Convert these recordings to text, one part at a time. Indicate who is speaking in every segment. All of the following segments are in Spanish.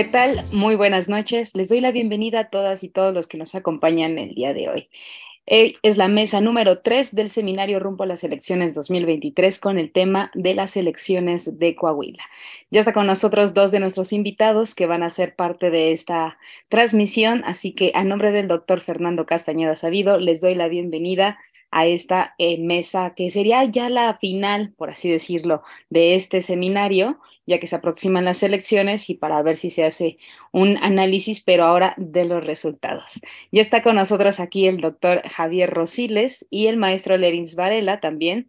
Speaker 1: tal? Muy buenas noches. Les doy la bienvenida a todas y todos los que nos acompañan el día de hoy. Es la mesa número 3 del seminario Rumbo a las Elecciones 2023 con el tema de las elecciones de Coahuila. Ya está con nosotros dos de nuestros invitados que van a ser parte de esta transmisión, así que a nombre del doctor Fernando Castañeda Sabido les doy la bienvenida a esta mesa que sería ya la final, por así decirlo, de este seminario, ya que se aproximan las elecciones y para ver si se hace un análisis, pero ahora de los resultados. Ya está con nosotros aquí el doctor Javier Rosiles y el maestro Lerins Varela también,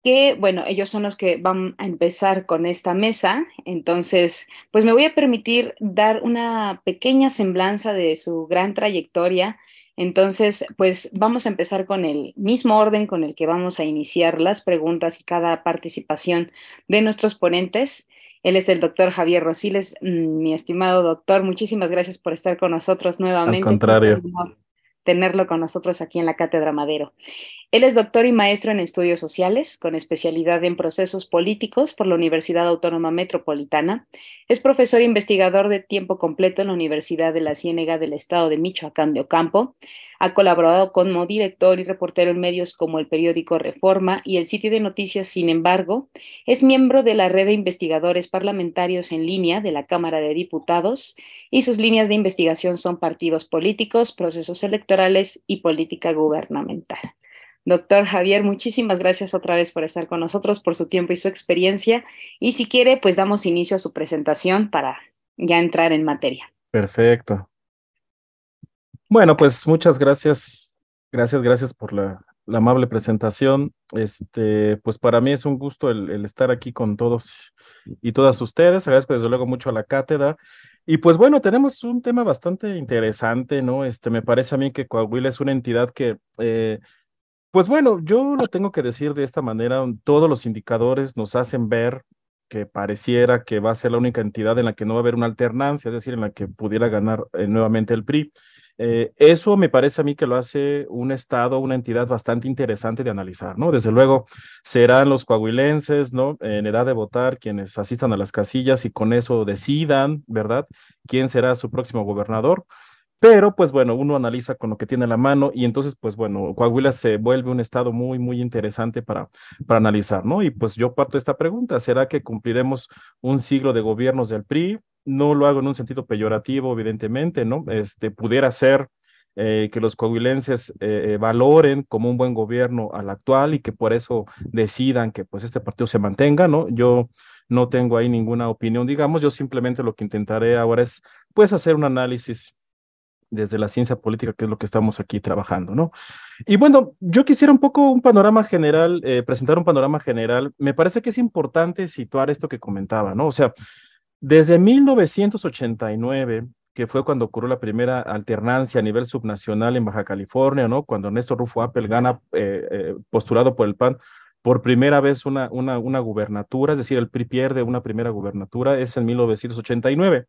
Speaker 1: que bueno, ellos son los que van a empezar con esta mesa. Entonces, pues me voy a permitir dar una pequeña semblanza de su gran trayectoria. Entonces, pues vamos a empezar con el mismo orden con el que vamos a iniciar las preguntas y cada participación de nuestros ponentes. Él es el doctor Javier Rosiles. Mi estimado doctor, muchísimas gracias por estar con nosotros
Speaker 2: Al
Speaker 1: nuevamente. Es
Speaker 2: contrario.
Speaker 1: un honor tenerlo con nosotros aquí en la Cátedra Madero. Él es doctor y maestro en estudios sociales, con especialidad en procesos políticos por la Universidad Autónoma Metropolitana. Es profesor e investigador de tiempo completo en la Universidad de la Ciénega del Estado de Michoacán de Ocampo. Ha colaborado como director y reportero en medios como el periódico Reforma y el sitio de noticias. Sin embargo, es miembro de la red de investigadores parlamentarios en línea de la Cámara de Diputados y sus líneas de investigación son partidos políticos, procesos electorales y política gubernamental. Doctor Javier, muchísimas gracias otra vez por estar con nosotros, por su tiempo y su experiencia. Y si quiere, pues damos inicio a su presentación para ya entrar en materia.
Speaker 2: Perfecto. Bueno, pues muchas gracias. Gracias por la amable presentación. Pues para mí es un gusto el estar aquí con todos y todas ustedes. Agradezco desde luego mucho a la cátedra. Y pues bueno, tenemos un tema bastante interesante, ¿no? Me parece a mí que Coahuila es una entidad que, pues bueno, yo lo tengo que decir de esta manera, todos los indicadores nos hacen ver que pareciera que va a ser la única entidad en la que no va a haber una alternancia, es decir, en la que pudiera ganar nuevamente el PRI. Eso me parece a mí que lo hace un estado, una entidad bastante interesante de analizar, ¿no? Desde luego serán los coahuilenses, ¿no? En edad de votar, quienes asistan a las casillas y con eso decidan, ¿verdad? ¿Quién será su próximo gobernador? Pero, pues bueno, uno analiza con lo que tiene a la mano y entonces, pues bueno, Coahuila se vuelve un estado muy interesante para analizar, ¿no? Y pues yo parto de esta pregunta, ¿será que cumpliremos un siglo de gobiernos del PRI? No lo hago en un sentido peyorativo, evidentemente, ¿no? Pudiera ser que los coahuilenses valoren como un buen gobierno al actual y que por eso decidan que pues este partido se mantenga, ¿no? Yo no tengo ahí ninguna opinión, digamos, yo simplemente lo que intentaré ahora es pues hacer un análisis desde la ciencia política, que es lo que estamos aquí trabajando, ¿no? Y bueno, yo quisiera un poco un panorama general, presentar un panorama general. Me parece que es importante situar esto que comentaba, ¿no? O sea, desde 1989, que fue cuando ocurrió la primera alternancia a nivel subnacional en Baja California, ¿no? Cuando Ernesto Rufo Appel gana, postulado por el PAN, por primera vez una gubernatura, es decir, el PRI pierde una primera gubernatura, es en 1989.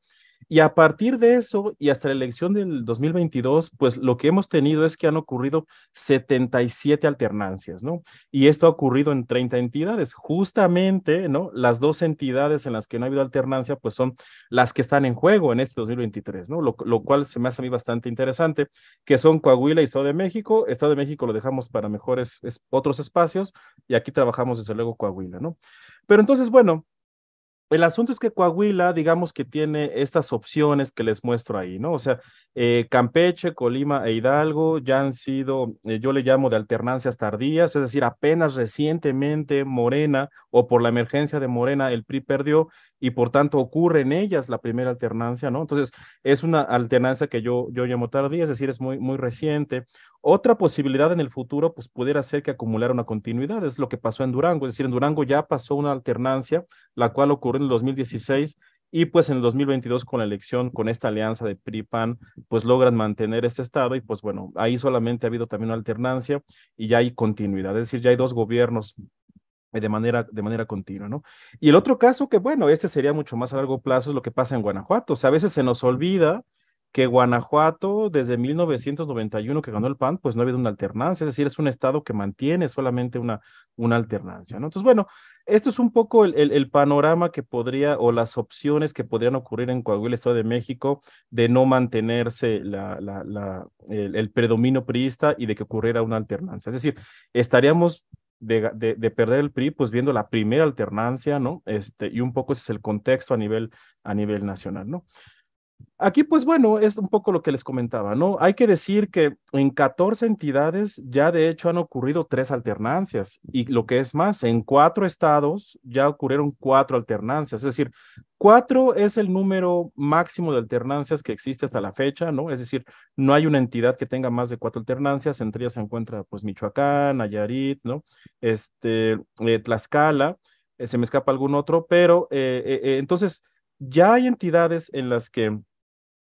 Speaker 2: Y a partir de eso y hasta la elección del 2022, pues lo que hemos tenido es que han ocurrido 77 alternancias, ¿no? Y esto ha ocurrido en 30 entidades. Justamente, ¿no? Las dos entidades en las que no ha habido alternancia, pues son las que están en juego en este 2023, ¿no? Lo cual se me hace a mí bastante interesante, que son Coahuila y Estado de México. Estado de México lo dejamos para mejores otros espacios y aquí trabajamos desde luego Coahuila, ¿no? Pero entonces, bueno, el asunto es que Coahuila, digamos que tiene estas opciones que les muestro ahí, ¿no? O sea, Campeche, Colima e Hidalgo ya han sido, yo le llamo de alternancias tardías, es decir, apenas recientemente Morena o por la emergencia de Morena el PRI perdió y por tanto ocurre en ellas la primera alternancia, ¿no? Entonces, es una alternancia que yo llamo tardía, es decir, es muy reciente. Otra posibilidad en el futuro, pues pudiera ser que acumulara una continuidad, es lo que pasó en Durango, es decir, en Durango ya pasó una alternancia la cual ocurrió en el 2016 y pues en el 2022 con la elección, con esta alianza de PRI-PAN, pues logran mantener este estado y pues bueno, ahí solamente ha habido también una alternancia y ya hay continuidad, es decir, ya hay dos gobiernos de manera continua, ¿no? Y el otro caso que, bueno, este sería mucho más a largo plazo, es lo que pasa en Guanajuato. O sea, a veces se nos olvida que Guanajuato, desde 1991 que ganó el PAN, pues no ha habido una alternancia, es decir, es un estado que mantiene solamente una alternancia, ¿no? Entonces, bueno, esto es un poco el panorama que podría, o las opciones que podrían ocurrir en Coahuila, Estado de México, de no mantenerse el predominio priista y de que ocurriera una alternancia. Es decir, estaríamos de perder el PRI, pues viendo la primera alternancia, ¿no? Y un poco ese es el contexto a nivel nacional, ¿no? Aquí, pues bueno, es un poco lo que les comentaba, ¿no? Hay que decir que en 14 entidades ya de hecho han ocurrido 3 alternancias y lo que es más, en 4 estados ya ocurrieron 4 alternancias, es decir, 4 es el número máximo de alternancias que existe hasta la fecha, ¿no? Es decir, no hay una entidad que tenga más de 4 alternancias, entre ellas se encuentra pues Michoacán, Nayarit, ¿no? Tlaxcala, se me escapa algún otro, pero entonces ya hay entidades en las que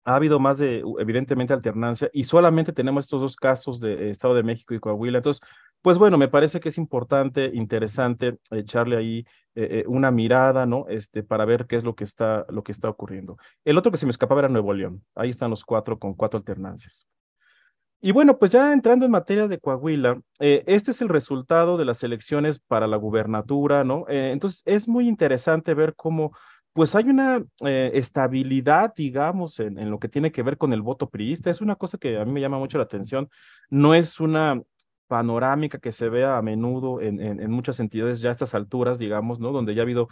Speaker 2: ha habido más de, evidentemente, alternancia y solamente tenemos estos 2 casos de Estado de México y Coahuila. Entonces, pues bueno, me parece que es importante, interesante echarle ahí una mirada, ¿no? Para ver qué es lo que está ocurriendo. El otro que se me escapaba era Nuevo León. Ahí están los 4 con 4 alternancias. Y bueno, pues ya entrando en materia de Coahuila, este es el resultado de las elecciones para la gubernatura, ¿no? Entonces es muy interesante ver cómo, pues hay una estabilidad, digamos, en lo que tiene que ver con el voto priista. Es una cosa que a mí me llama mucho la atención. No es una panorámica que se vea a menudo en muchas entidades ya a estas alturas, digamos, ¿no? Donde ya ha habido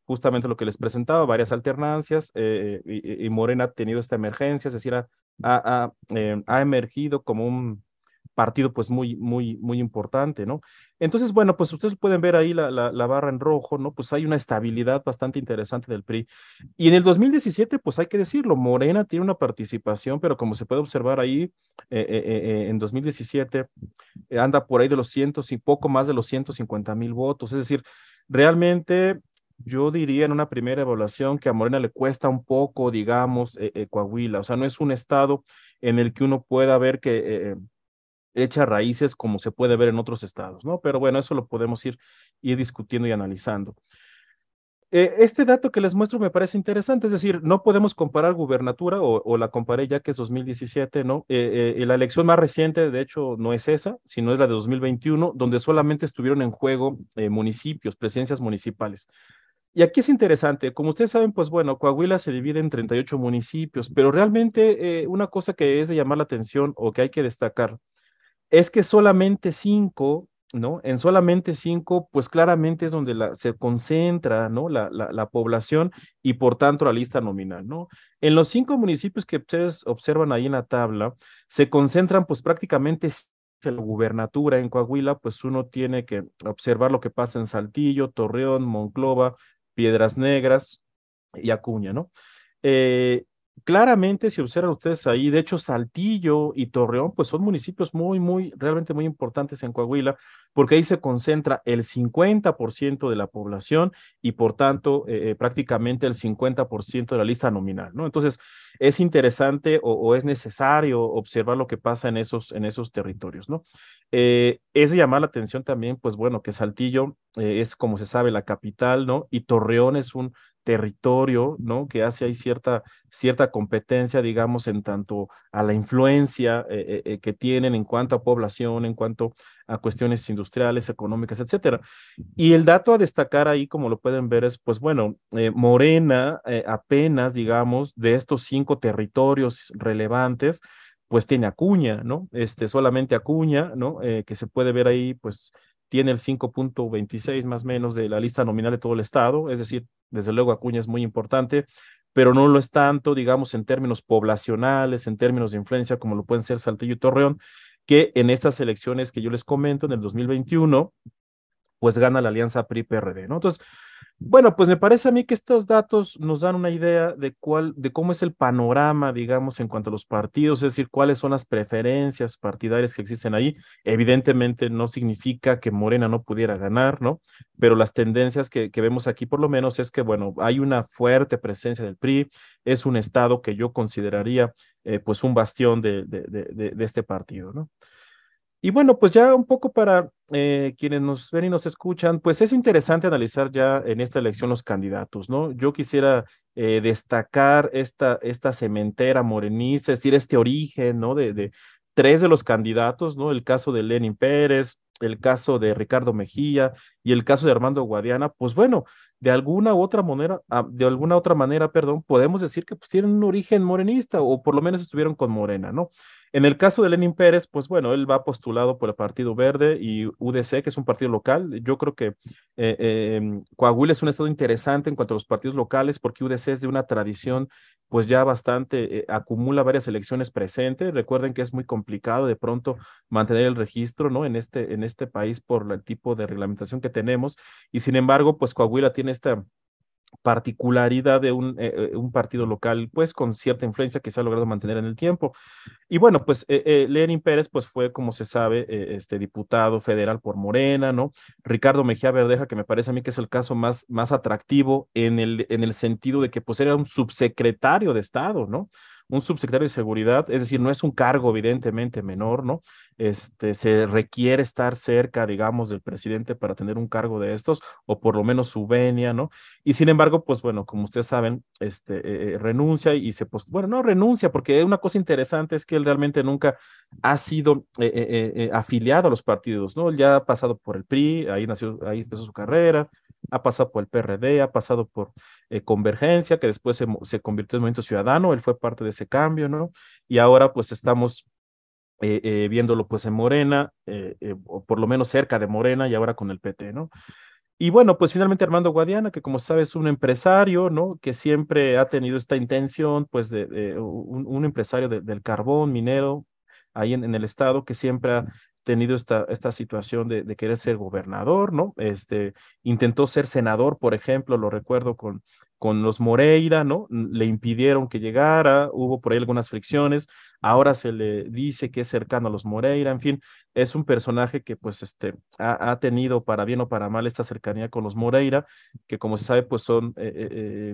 Speaker 2: justamente lo que les presentaba, varias alternancias, y Morena ha tenido esta emergencia, es decir, ha emergido como un partido pues muy importante, ¿no? Entonces, bueno, pues ustedes pueden ver ahí la barra en rojo, ¿no? Pues hay una estabilidad bastante interesante del PRI. Y en el 2017, pues hay que decirlo, Morena tiene una participación, pero como se puede observar ahí, en 2017 anda por ahí de los cientos y poco más de los 150,000 votos, es decir, realmente yo diría en una primera evaluación que a Morena le cuesta un poco, digamos, Coahuila. O sea, no es un estado en el que uno pueda ver que echa raíces como se puede ver en otros estados, ¿no? Pero bueno, eso lo podemos ir discutiendo y analizando. Este dato que les muestro me parece interesante, es decir, no podemos comparar gubernatura o la comparé ya que es 2017, ¿no? La elección más reciente, de hecho, no es esa, sino es la de 2021, donde solamente estuvieron en juego municipios, presidencias municipales. Y aquí es interesante, como ustedes saben, pues bueno, Coahuila se divide en 38 municipios, pero realmente una cosa que es de llamar la atención o que hay que destacar es que solamente 5, ¿no? En solamente 5, pues claramente es donde se concentra, ¿no? La población y por tanto la lista nominal, ¿no? En los 5 municipios que ustedes observan ahí en la tabla, se concentran pues prácticamente en la gubernatura en Coahuila, pues uno tiene que observar lo que pasa en Saltillo, Torreón, Monclova, Piedras Negras y Acuña, ¿no? Eh, Claramente, si observan ustedes ahí, de hecho, Saltillo y Torreón, pues son municipios realmente muy importantes en Coahuila, porque ahí se concentra el 50% de la población y por tanto prácticamente el 50% de la lista nominal, ¿no? Entonces, es interesante o es necesario observar lo que pasa en esos territorios, ¿no? Es de llamar la atención también, pues bueno, que Saltillo es, como se sabe, la capital, ¿no? Y Torreón es un territorio, ¿no? Que hace ahí cierta competencia, digamos, en tanto a la influencia que tienen en cuanto a población, en cuanto a cuestiones industriales, económicas, etcétera. Y el dato a destacar ahí, como lo pueden ver, es, pues bueno, Morena apenas, digamos, de estos 5 territorios relevantes, pues tiene Acuña, ¿no? Solamente Acuña, ¿no? Que se puede ver ahí, pues tiene el 5.26 más o menos de la lista nominal de todo el estado, es decir, desde luego Acuña es muy importante, pero no lo es tanto, digamos, en términos poblacionales, en términos de influencia, como lo pueden ser Saltillo y Torreón, que en estas elecciones que yo les comento en el 2021, pues gana la alianza PRI-PRD, ¿no? Entonces, bueno, pues me parece a mí que estos datos nos dan una idea de cómo es el panorama, digamos, en cuanto a los partidos, es decir, cuáles son las preferencias partidarias que existen ahí. Evidentemente no significa que Morena no pudiera ganar, ¿no? Pero las tendencias que vemos aquí, por lo menos, es que, bueno, hay una fuerte presencia del PRI, es un estado que yo consideraría, pues, un bastión de este partido, ¿no? Y bueno, pues ya un poco para quienes nos ven y nos escuchan, pues es interesante analizar ya en esta elección los candidatos, ¿no? Yo quisiera destacar esta cementera morenista, es decir, este origen, ¿no? De tres de los candidatos, ¿no? El caso de Lenin Pérez, el caso de Ricardo Mejía y el caso de Armando Guadiana, pues bueno, de alguna otra manera, perdón, podemos decir que pues tienen un origen morenista o por lo menos estuvieron con Morena, ¿no? En el caso de Lenin Pérez, pues bueno, él va postulado por el Partido Verde y UDC, que es un partido local. Yo creo que Coahuila es un estado interesante en cuanto a los partidos locales, porque UDC es de una tradición, pues ya bastante, acumula varias elecciones presentes. Recuerden que es muy complicado de pronto mantener el registro, ¿no? En este país por el tipo de reglamentación que tenemos. Y sin embargo, pues Coahuila tiene esta particularidad de un partido local, pues con cierta influencia que se ha logrado mantener en el tiempo. Y bueno, pues Lenin Pérez, pues fue, como se sabe, este diputado federal por Morena, ¿no? Ricardo Mejía Verdeja, que me parece a mí que es el caso más atractivo en el sentido de que pues era un subsecretario de Estado, ¿no? Un subsecretario de Seguridad, es decir, no es un cargo evidentemente menor, ¿no? Se requiere estar cerca, digamos, del presidente para tener un cargo de estos, o por lo menos su venia, ¿no? Y sin embargo, pues bueno, como ustedes saben, renuncia y bueno, no renuncia, porque una cosa interesante es que él realmente nunca ha sido afiliado a los partidos, ¿no? Él ya ha pasado por el PRI, ahí nació, ahí empezó su carrera, ha pasado por el PRD, ha pasado por Convergencia, que después se convirtió en Movimiento Ciudadano, él fue parte de ese cambio, ¿no? Y ahora pues estamos viéndolo pues en Morena, o por lo menos cerca de Morena y ahora con el PT, ¿no? Y bueno, pues finalmente Armando Guadiana, que como sabes es un empresario, ¿no? Que siempre ha tenido esta intención, pues de un empresario del carbón minero ahí en el estado, que siempre ha tenido esta situación de querer ser gobernador, ¿no? Intentó ser senador, por ejemplo, lo recuerdo con los Moreira, ¿no? Le impidieron que llegara, hubo por ahí algunas fricciones, ahora se le dice que es cercano a los Moreira, en fin, es un personaje que pues ha tenido para bien o para mal esta cercanía con los Moreira, que como se sabe pues son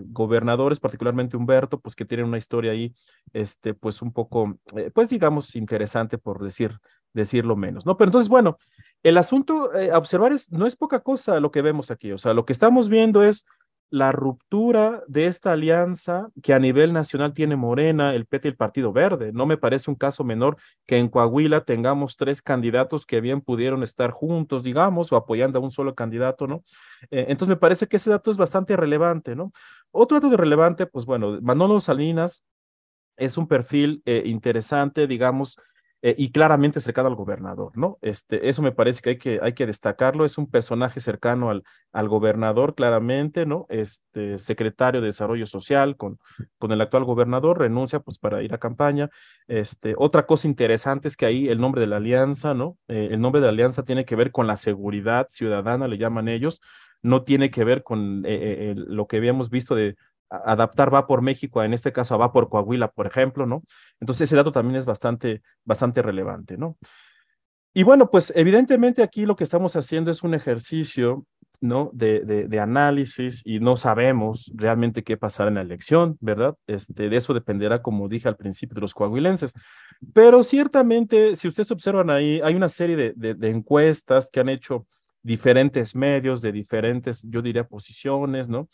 Speaker 2: gobernadores, particularmente Humberto, pues que tienen una historia ahí, pues un poco, pues digamos interesante por decirlo menos, ¿no? Pero entonces, bueno, el asunto a observar no es poca cosa lo que vemos aquí, o sea, lo que estamos viendo es la ruptura de esta alianza que a nivel nacional tiene Morena, el PT y el Partido Verde. No me parece un caso menor que en Coahuila tengamos tres candidatos que bien pudieron estar juntos, digamos, o apoyando a un solo candidato, ¿no? Entonces me parece que ese dato es bastante relevante, ¿no? Otro dato de relevante, pues bueno, Manolo Salinas es un perfil interesante, digamos, y claramente cercano al gobernador, ¿no? Eso me parece que hay que destacarlo, es un personaje cercano al gobernador, claramente, ¿no? Secretario de Desarrollo Social con el actual gobernador, renuncia pues para ir a campaña. Otra cosa interesante es que ahí el nombre de la alianza, ¿no? El nombre de la alianza tiene que ver con la seguridad ciudadana, le llaman ellos, no tiene que ver con lo que habíamos visto de adaptar Va por México, en este caso a Va por Coahuila, por ejemplo, ¿no? Entonces ese dato también es bastante relevante, ¿no? Y bueno, pues evidentemente aquí lo que estamos haciendo es un ejercicio, ¿no? De análisis y no sabemos realmente qué pasará en la elección, ¿verdad? De eso dependerá, como dije al principio, de los coahuilenses. Pero ciertamente, si ustedes observan ahí, hay una serie de encuestas que han hecho diferentes medios de diferentes, yo diría, posiciones, ¿no?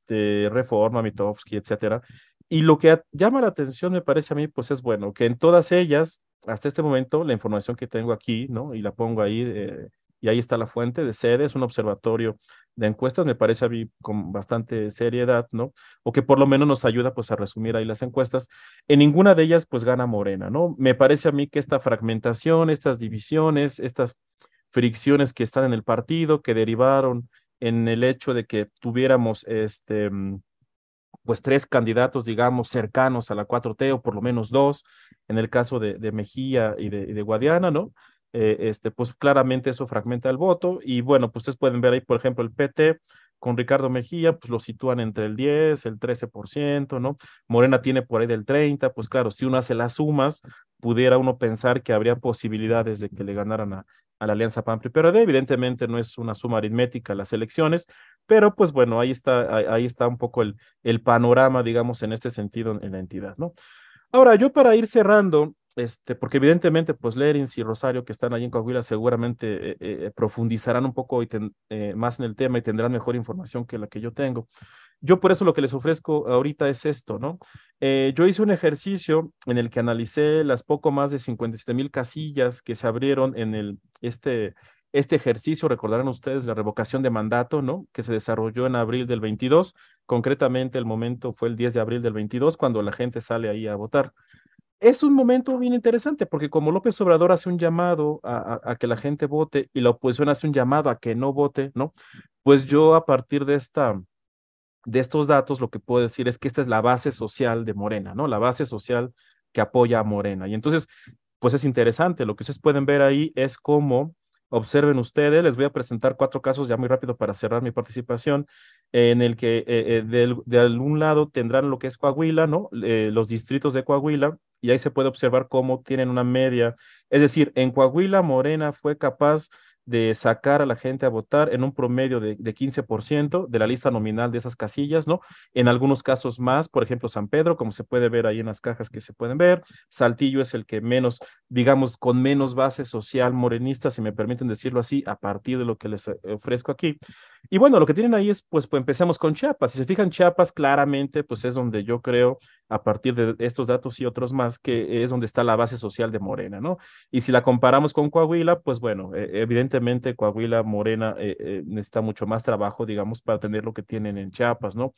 Speaker 2: Reforma, Mitofsky, etcétera. Y lo que llama la atención, me parece a mí, pues es bueno, que en todas ellas, hasta este momento, la información que tengo aquí, ¿no? Y la pongo ahí, y ahí está la fuente de sede, es un observatorio de encuestas, me parece a mí con bastante seriedad, ¿no? O que por lo menos nos ayuda, pues, a resumir ahí las encuestas. En ninguna de ellas, pues, gana Morena, ¿no? Me parece a mí que esta fragmentación, estas divisiones, estas fricciones que están en el partido, que derivaron en el hecho de que tuviéramos, pues tres candidatos, digamos, cercanos a la 4T o por lo menos dos, en el caso de Mejía y de Guadiana, ¿no? Pues claramente eso fragmenta el voto y bueno, pues ustedes pueden ver ahí, por ejemplo, el PT con Ricardo Mejía, pues lo sitúan entre el 10, el 13%, ¿no? Morena tiene por ahí del 30, pues claro, si uno hace las sumas, pudiera uno pensar que habría posibilidades de que le ganaran a la Alianza PAN PRI PRD. Evidentemente no es una suma aritmética las elecciones, pero pues bueno, ahí está un poco el panorama, digamos, en este sentido en la entidad, ¿no? Ahora, yo para ir cerrando, porque evidentemente, pues Lerins y Rosario, que están ahí en Coahuila, seguramente profundizarán un poco más en el tema y tendrán mejor información que la que yo tengo. Yo por eso lo que les ofrezco ahorita es esto, ¿no? Yo hice un ejercicio en el que analicé las poco más de 57,000 casillas que se abrieron en este ejercicio. Recordarán ustedes la revocación de mandato, ¿no? Que se desarrolló en abril del 22. Concretamente, el momento fue el 10 de abril del 22, cuando la gente sale ahí a votar. Es un momento bien interesante porque como López Obrador hace un llamado a que la gente vote y la oposición hace un llamado a que no vote, ¿no? Pues yo a partir de estos datos, lo que puedo decir es que esta es la base social de Morena, ¿no? La base social que apoya a Morena. Y entonces, pues es interesante. Lo que ustedes pueden ver ahí es cómo, observen ustedes, les voy a presentar 4 casos ya muy rápido para cerrar mi participación, en el que de algún lado tendrán lo que es Coahuila, ¿no? Los distritos de Coahuila, y ahí se puede observar cómo tienen una media. Es decir, en Coahuila, Morena fue capaz de sacar a la gente a votar en un promedio de 15% de la lista nominal de esas casillas, ¿no? En algunos casos más, por ejemplo, San Pedro, como se puede ver ahí en las cajas que se pueden ver, Saltillo es el que menos, digamos, con menos base social morenista, si me permiten decirlo así, a partir de lo que les ofrezco aquí. Y bueno, lo que tienen ahí es, pues empecemos con Chiapas. Si se fijan, Chiapas claramente, pues es donde yo creo, a partir de estos datos y otros más, que es donde está la base social de Morena, ¿no? Y si la comparamos con Coahuila, pues bueno, evidentemente Coahuila, Morena, necesita mucho más trabajo, digamos, para tener lo que tienen en Chiapas, ¿no?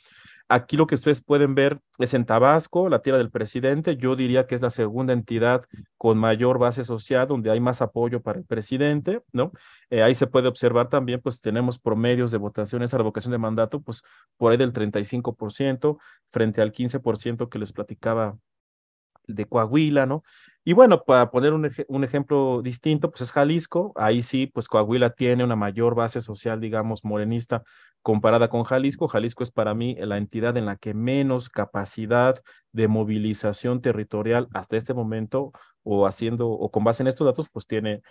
Speaker 2: Aquí lo que ustedes pueden ver es en Tabasco, la tierra del presidente. Yo diría que es la segunda entidad con mayor base social, donde hay más apoyo para el presidente, ¿no? Ahí se puede observar también, pues tenemos promedios de votaciones a revocación de mandato, pues por ahí del 35% frente al 15% que les platicaba de Coahuila, ¿no? Y bueno, para poner un ejemplo distinto, pues es Jalisco. Ahí sí, pues Coahuila tiene una mayor base social, digamos, morenista comparada con Jalisco. Jalisco es para mí la entidad en la que menos capacidad de movilización territorial hasta este momento o con base en estos datos, pues tiene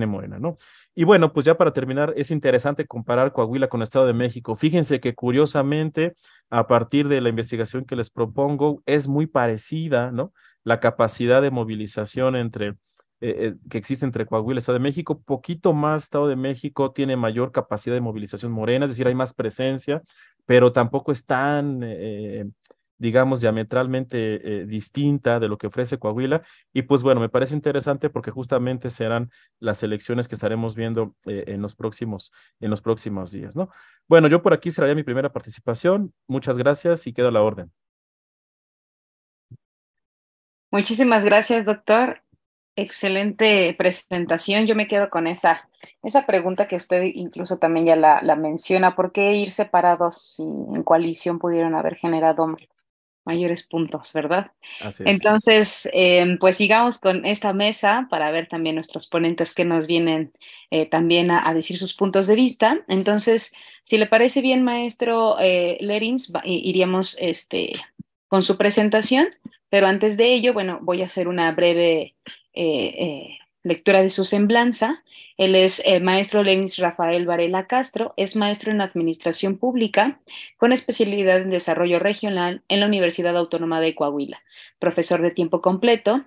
Speaker 2: Morena, ¿no? Y bueno, pues ya para terminar, es interesante comparar Coahuila con el Estado de México. Fíjense que curiosamente, a partir de la investigación que les propongo, es muy parecida, ¿no? La capacidad de movilización que existe entre Coahuila y Estado de México. Poquito más Estado de México tiene mayor capacidad de movilización morena, es decir, hay más presencia, pero tampoco es tan, digamos, diametralmente distinta de lo que ofrece Coahuila. Y pues bueno, me parece interesante porque justamente serán las elecciones que estaremos viendo en los próximos días, ¿no? Bueno, yo por aquí cerraría mi primera participación. Muchas gracias y quedo a la orden.
Speaker 1: Muchísimas gracias, doctor. Excelente presentación. Yo me quedo con esa pregunta que usted incluso también ya la menciona. ¿Por qué ir separados si en coalición pudieron haber generado mayores puntos, verdad?
Speaker 2: Así es.
Speaker 1: Entonces, pues sigamos con esta mesa para ver también nuestros ponentes que nos vienen también a decir sus puntos de vista. Entonces, si le parece bien, maestro Lerins, iríamos con su presentación, pero antes de ello, bueno, voy a hacer una breve lectura de su semblanza. Él es maestro Lerins Rafael Varela Castro, es maestro en Administración Pública con especialidad en Desarrollo Regional en la Universidad Autónoma de Coahuila, profesor de tiempo completo,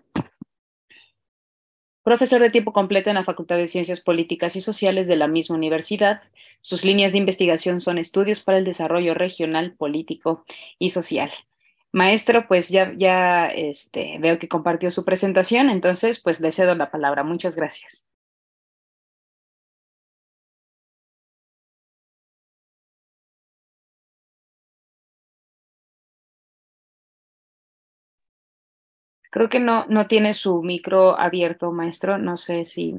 Speaker 1: profesor de tiempo completo en la Facultad de Ciencias Políticas y Sociales de la misma universidad. Sus líneas de investigación son estudios para el desarrollo regional, político y social. Maestro, pues ya veo que compartió su presentación, entonces pues le cedo la palabra. Muchas gracias. Creo que no tiene su micro abierto, maestro. No sé si...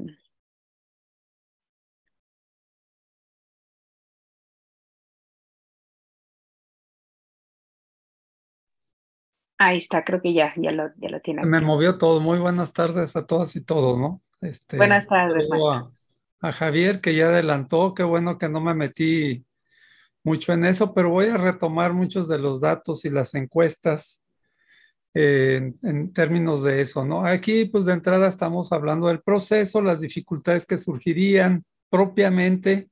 Speaker 1: Ahí está, creo que ya lo tiene
Speaker 3: Me
Speaker 1: activo.
Speaker 3: movió todo. Muy buenas tardes a todas y todos, ¿no?
Speaker 1: Buenas tardes,
Speaker 3: Saludo
Speaker 1: maestro.
Speaker 3: a Javier, que ya adelantó. Qué bueno que no me metí mucho en eso, pero voy a retomar muchos de los datos y las encuestas en términos de eso, ¿no? Aquí, pues de entrada estamos hablando del proceso, las dificultades que surgirían propiamente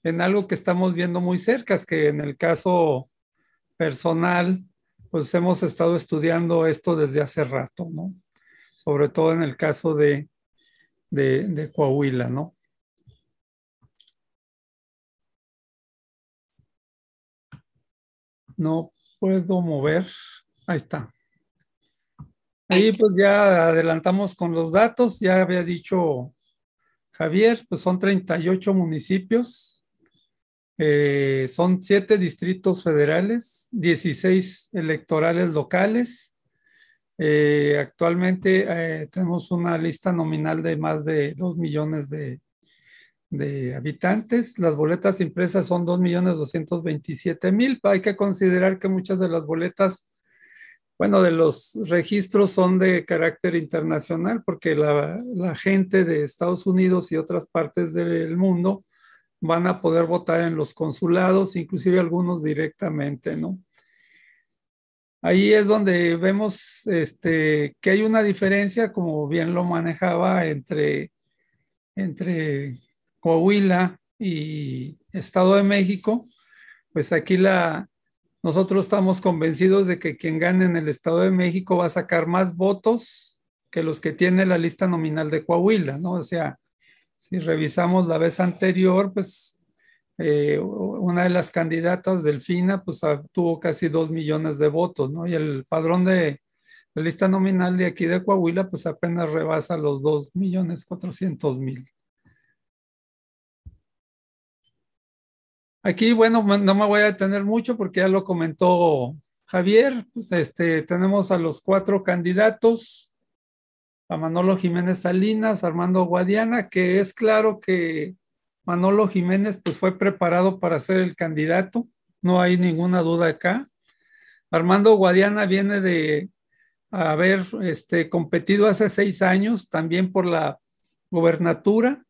Speaker 3: en algo que estamos viendo muy cerca, es que en el caso personal, pues hemos estado estudiando esto desde hace rato, ¿no? sobre todo en el caso de Coahuila, ¿no? No puedo mover. Ahí está. Ahí pues ya adelantamos con los datos. Ya había dicho Javier, pues son 38 municipios. Son 7 distritos federales, 16 electorales locales. Actualmente tenemos una lista nominal de más de 2 millones de habitantes. Las boletas impresas son 2.227.000. Hay que considerar que muchas de las boletas, bueno, de los registros son de carácter internacional porque la gente de Estados Unidos y otras partes del mundo van a poder votar en los consulados, inclusive algunos directamente, ¿no? Ahí es donde vemos que hay una diferencia, como bien lo manejaba, entre Coahuila y Estado de México. Pues aquí nosotros estamos convencidos de que quien gane en el Estado de México va a sacar más votos que los que tiene la lista nominal de Coahuila, ¿no? O sea, si revisamos la vez anterior, pues una de las candidatas, Delfina, pues tuvo casi 2 millones de votos, ¿no? Y el padrón de la lista nominal de aquí de Coahuila, pues apenas rebasa los 2.400.000. Aquí, bueno, no me voy a detener mucho porque ya lo comentó Javier. Pues tenemos a los 4 candidatos, a Manolo Jiménez Salinas, Armando Guadiana, que es claro que Manolo Jiménez pues fue preparado para ser el candidato, no hay ninguna duda acá. Armando Guadiana viene de haber competido hace 6 años también por la gobernatura.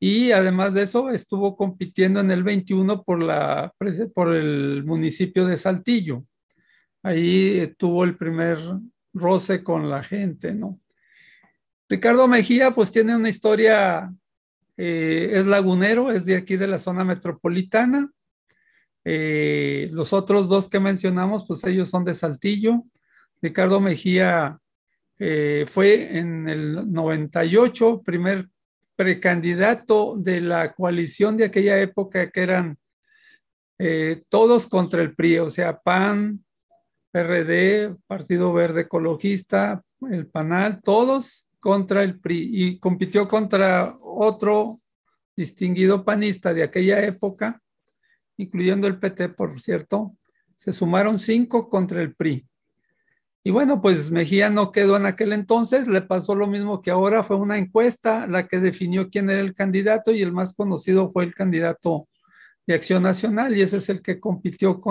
Speaker 3: Y además de eso, estuvo compitiendo en el 21 por el municipio de Saltillo. Ahí tuvo el primer roce con la gente, ¿no? Ricardo Mejía, pues tiene una historia, es lagunero, es de aquí de la zona metropolitana. Los otros 2 que mencionamos, pues ellos son de Saltillo. Ricardo Mejía fue en el 98, primer precandidato de la coalición de aquella época que eran todos contra el PRI, o sea, PAN, PRD, Partido Verde Ecologista, el PANAL, todos contra el PRI, y compitió contra otro distinguido panista de aquella época, incluyendo el PT, por cierto. Se sumaron 5 contra el PRI. Y bueno, pues Mejía no quedó en aquel entonces, le pasó lo mismo que ahora, fue una encuesta la que definió quién era el candidato, y el más conocido fue el candidato de Acción Nacional, y ese es el que compitió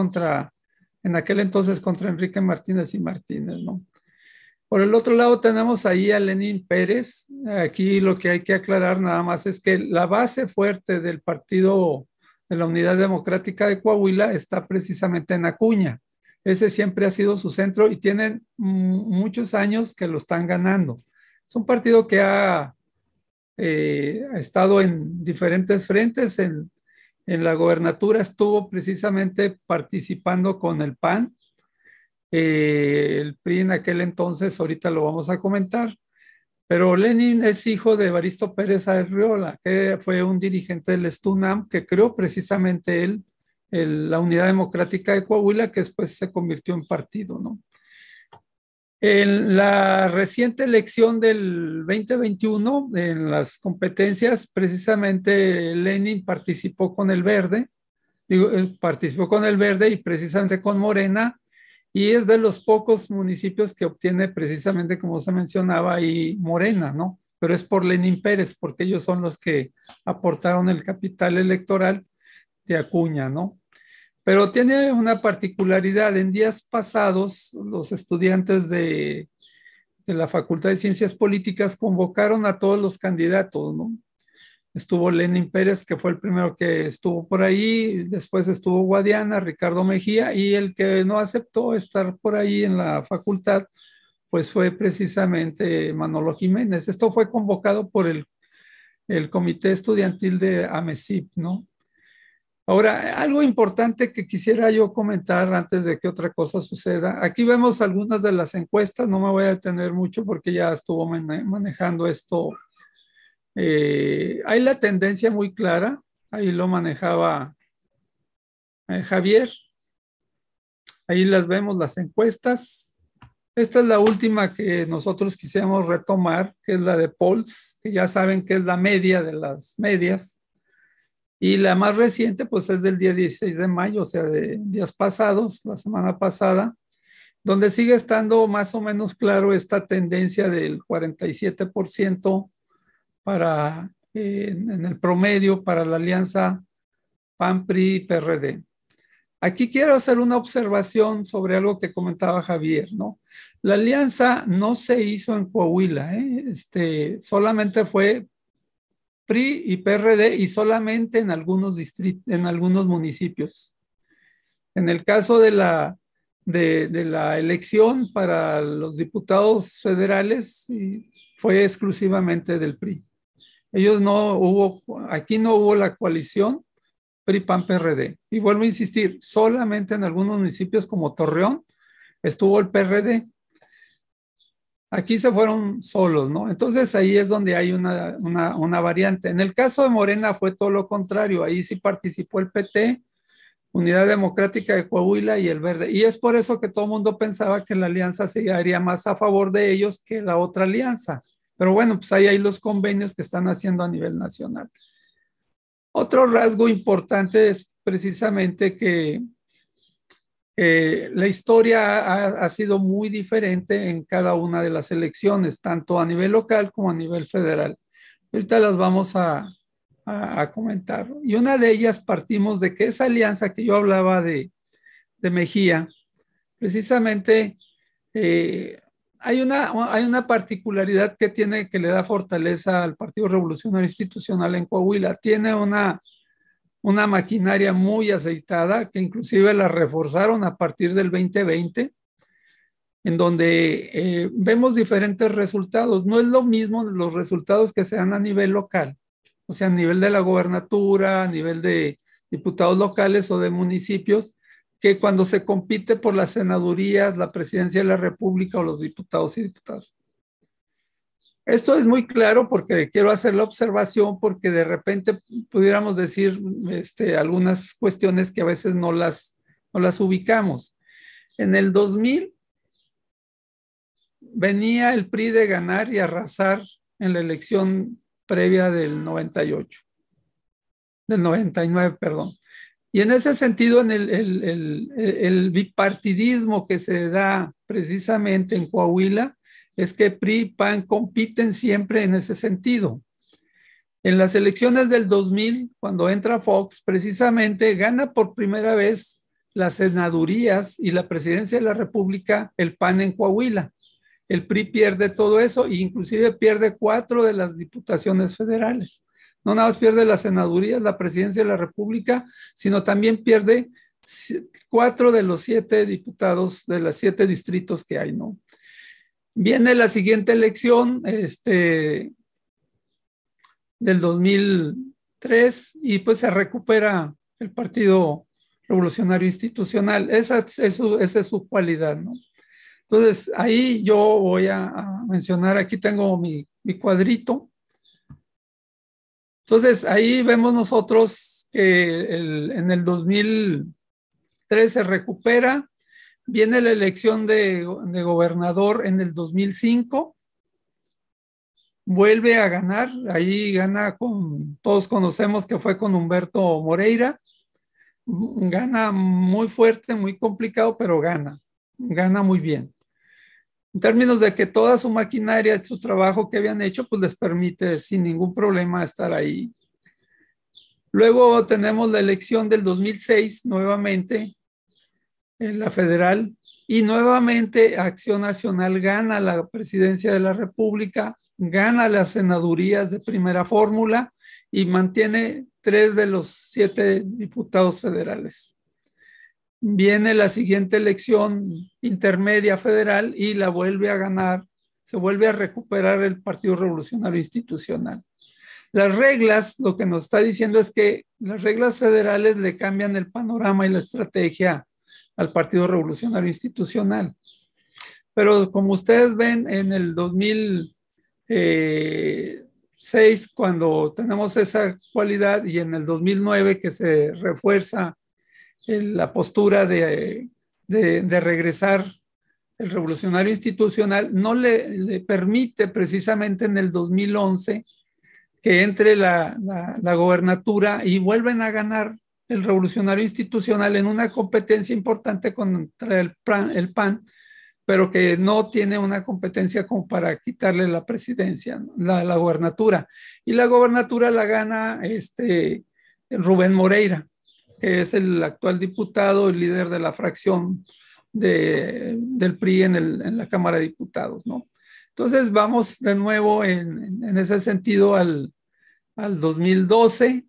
Speaker 3: en aquel entonces contra Enrique Martínez y Martínez, ¿no? Por el otro lado tenemos ahí a Lenín Pérez. Aquí lo que hay que aclarar nada más es que la base fuerte del Partido de la Unidad Democrática de Coahuila está precisamente en Acuña. Ese siempre ha sido su centro y tienen muchos años que lo están ganando. Es un partido que ha estado en diferentes frentes. En la gobernatura estuvo precisamente participando con el PAN. El PRI en aquel entonces, ahorita lo vamos a comentar, pero Lenin es hijo de Evaristo Pérez Arriola, que fue un dirigente del STUNAM que creó precisamente él la Unidad Democrática de Coahuila, que después se convirtió en partido, ¿no? En la reciente elección del 2021, en las competencias, precisamente Lenin participó con el Verde, y precisamente con Morena, y es de los pocos municipios que obtiene precisamente, como se mencionaba ahí, Morena, ¿no? Pero es por Lenín Pérez, porque ellos son los que aportaron el capital electoral de Acuña, ¿no? Pero tiene una particularidad. En días pasados, los estudiantes de la Facultad de Ciencias Políticas convocaron a todos los candidatos, ¿no? Estuvo Lenín Pérez, que fue el primero que estuvo por ahí, después estuvo Guadiana, Ricardo Mejía, y el que no aceptó estar por ahí en la facultad, pues fue precisamente Manolo Jiménez. Esto fue convocado por el Comité Estudiantil de AMESIP, ¿no? Ahora, algo importante que quisiera yo comentar antes de que otra cosa suceda. Aquí vemos algunas de las encuestas, no me voy a detener mucho porque ya estuvo manejando esto. Hay la tendencia muy clara, ahí lo manejaba Javier. Ahí las vemos, las encuestas. Esta es la última que nosotros quisiéramos retomar, que es la de Polls, que ya saben que es la media de las medias. Y la más reciente, pues es del día 16 de mayo, o sea, de días pasados, la semana pasada, donde sigue estando más o menos claro esta tendencia del 47% para, en el promedio para la alianza PAN, PRI y PRD. Aquí quiero hacer una observación sobre algo que comentaba Javier, ¿no? La alianza no se hizo en Coahuila, solamente fue PRI y PRD y solamente en algunos distritos, en algunos municipios. En el caso de la elección para los diputados federales, fue exclusivamente del PRI. Aquí no hubo la coalición PRI, PAN, PRD. Y vuelvo a insistir, solamente en algunos municipios como Torreón estuvo el PRD. Aquí se fueron solos, ¿no? Entonces ahí es donde hay una variante. En el caso de Morena fue todo lo contrario. Ahí sí participó el PT, Unidad Democrática de Coahuila y el Verde. Y es por eso que todo el mundo pensaba que la alianza se haría más a favor de ellos que la otra alianza. Pero bueno, pues ahí hay los convenios que están haciendo a nivel nacional. Otro rasgo importante es precisamente que la historia ha sido muy diferente en cada una de las elecciones, tanto a nivel local como a nivel federal. Ahorita las vamos a comentar. Y una de ellas partimos de que esa alianza que yo hablaba de Mejía, precisamente hay una particularidad que le da fortaleza al Partido Revolucionario Institucional en Coahuila. Tiene una maquinaria muy aceitada que inclusive la reforzaron a partir del 2020, en donde vemos diferentes resultados. No es lo mismo los resultados que se dan a nivel local, o sea, a nivel de la gobernatura, a nivel de diputados locales o de municipios, que cuando se compite por las senadurías, la presidencia de la República o los diputados y diputadas. Esto es muy claro porque quiero hacer la observación porque de repente pudiéramos decir algunas cuestiones que a veces no las ubicamos. En el 2000 venía el PRI de ganar y arrasar en la elección previa del 99, perdón. Y en ese sentido, en el bipartidismo que se da precisamente en Coahuila, es que PRI y PAN compiten siempre en ese sentido. En las elecciones del 2000, cuando entra Fox, precisamente gana por primera vez las senadurías y la presidencia de la República el PAN en Coahuila. El PRI pierde todo eso e inclusive pierde 4 de las diputaciones federales. No nada más pierde las senadurías, la presidencia de la República, sino también pierde 4 de los 7 diputados de los 7 distritos que hay, ¿no? Viene la siguiente elección del 2003 y pues se recupera el Partido Revolucionario Institucional. Esa es su cualidad, ¿no? Entonces, ahí yo voy a mencionar, aquí tengo mi cuadrito. Entonces, ahí vemos nosotros que en el 2003 se recupera. Viene la elección de gobernador en el 2005, vuelve a ganar, ahí gana todos conocemos que fue con Humberto Moreira, gana muy fuerte, muy complicado, pero gana muy bien. En términos de que toda su maquinaria, su trabajo que habían hecho, pues les permite sin ningún problema estar ahí. Luego tenemos la elección del 2006 nuevamente, en la federal, y nuevamente Acción Nacional gana la presidencia de la República, gana las senadurías de primera fórmula y mantiene 3 de los 7 diputados federales. Viene la siguiente elección intermedia federal y la vuelve a ganar, se vuelve a recuperar el Partido Revolucionario Institucional. Las reglas, lo que nos está diciendo es que las reglas federales le cambian el panorama y la estrategia al Partido Revolucionario Institucional. Pero como ustedes ven, en el 2006, cuando tenemos esa cualidad, y en el 2009, que se refuerza la postura de regresar el revolucionario institucional, no le permite precisamente en el 2011 que entre la gobernatura y vuelven a ganar el revolucionario institucional en una competencia importante contra el PAN, pero que no tiene una competencia como para quitarle la presidencia, la gobernatura. Y la gobernatura la gana Rubén Moreira, que es el actual diputado, el líder de la fracción del PRI en la Cámara de Diputados, ¿no? Entonces vamos de nuevo en ese sentido al 2012,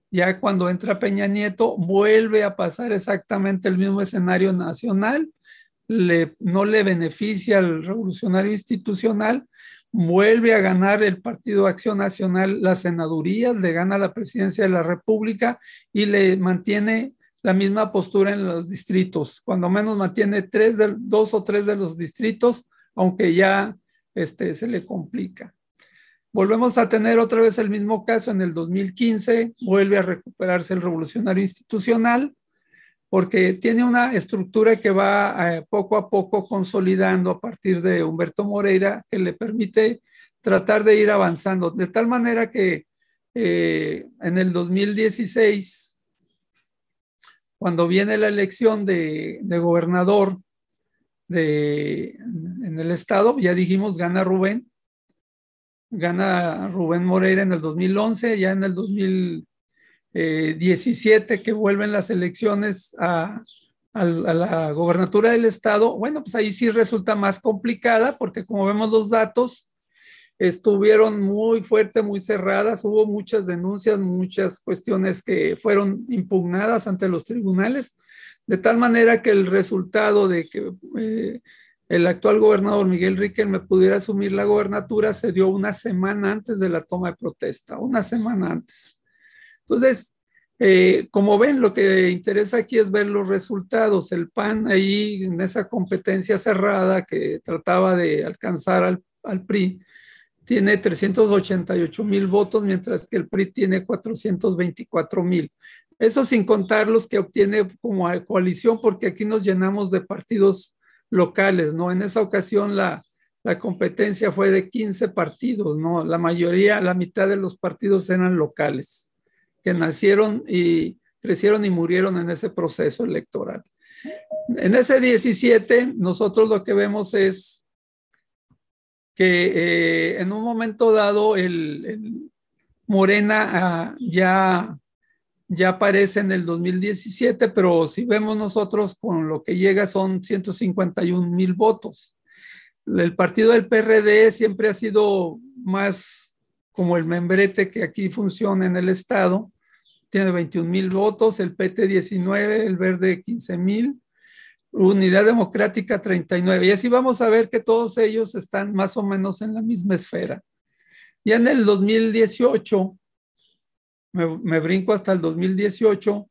Speaker 3: ya cuando entra Peña Nieto, vuelve a pasar exactamente el mismo escenario nacional, no le beneficia al revolucionario institucional, vuelve a ganar el Partido Acción Nacional las senadurías, le gana la presidencia de la República y le mantiene la misma postura en los distritos, cuando menos mantiene 2 o 3 de los distritos, aunque ya se le complica. Volvemos a tener otra vez el mismo caso en el 2015, vuelve a recuperarse el revolucionario institucional, porque tiene una estructura que va poco a poco consolidando a partir de Humberto Moreira, que le permite tratar de ir avanzando, de tal manera que en el 2016, cuando viene la elección de gobernador en el estado, ya dijimos, gana Rubén Moreira en el 2011, ya en el 2017 que vuelven las elecciones a la gobernatura del estado, bueno, pues ahí sí resulta más complicada porque como vemos los datos, estuvieron muy fuertes, muy cerradas, hubo muchas denuncias, muchas cuestiones que fueron impugnadas ante los tribunales, de tal manera que el resultado de que el actual gobernador Miguel Riquelme pudiera asumir la gobernatura se dio una semana antes de la toma de protesta, una semana antes. Entonces, como ven, lo que interesa aquí es ver los resultados. El PAN ahí en esa competencia cerrada que trataba de alcanzar al PRI, tiene 388,000 votos, mientras que el PRI tiene 424,000. Eso sin contar los que obtiene como coalición, porque aquí nos llenamos de partidos locales, ¿no? En esa ocasión la competencia fue de 15 partidos, ¿no? La mayoría, la mitad de los partidos eran locales, que nacieron y crecieron y murieron en ese proceso electoral. En ese 17, nosotros lo que vemos es que en un momento dado el Morena ya aparece en el 2017, pero si vemos nosotros con lo que llega son 151,000 votos. El partido del PRD siempre ha sido más como el membrete que aquí funciona en el estado, tiene 21,000 votos, el PT 19, el Verde 15,000, Unidad Democrática 39, y así vamos a ver que todos ellos están más o menos en la misma esfera. Ya en el 2018, me brinco hasta el 2018,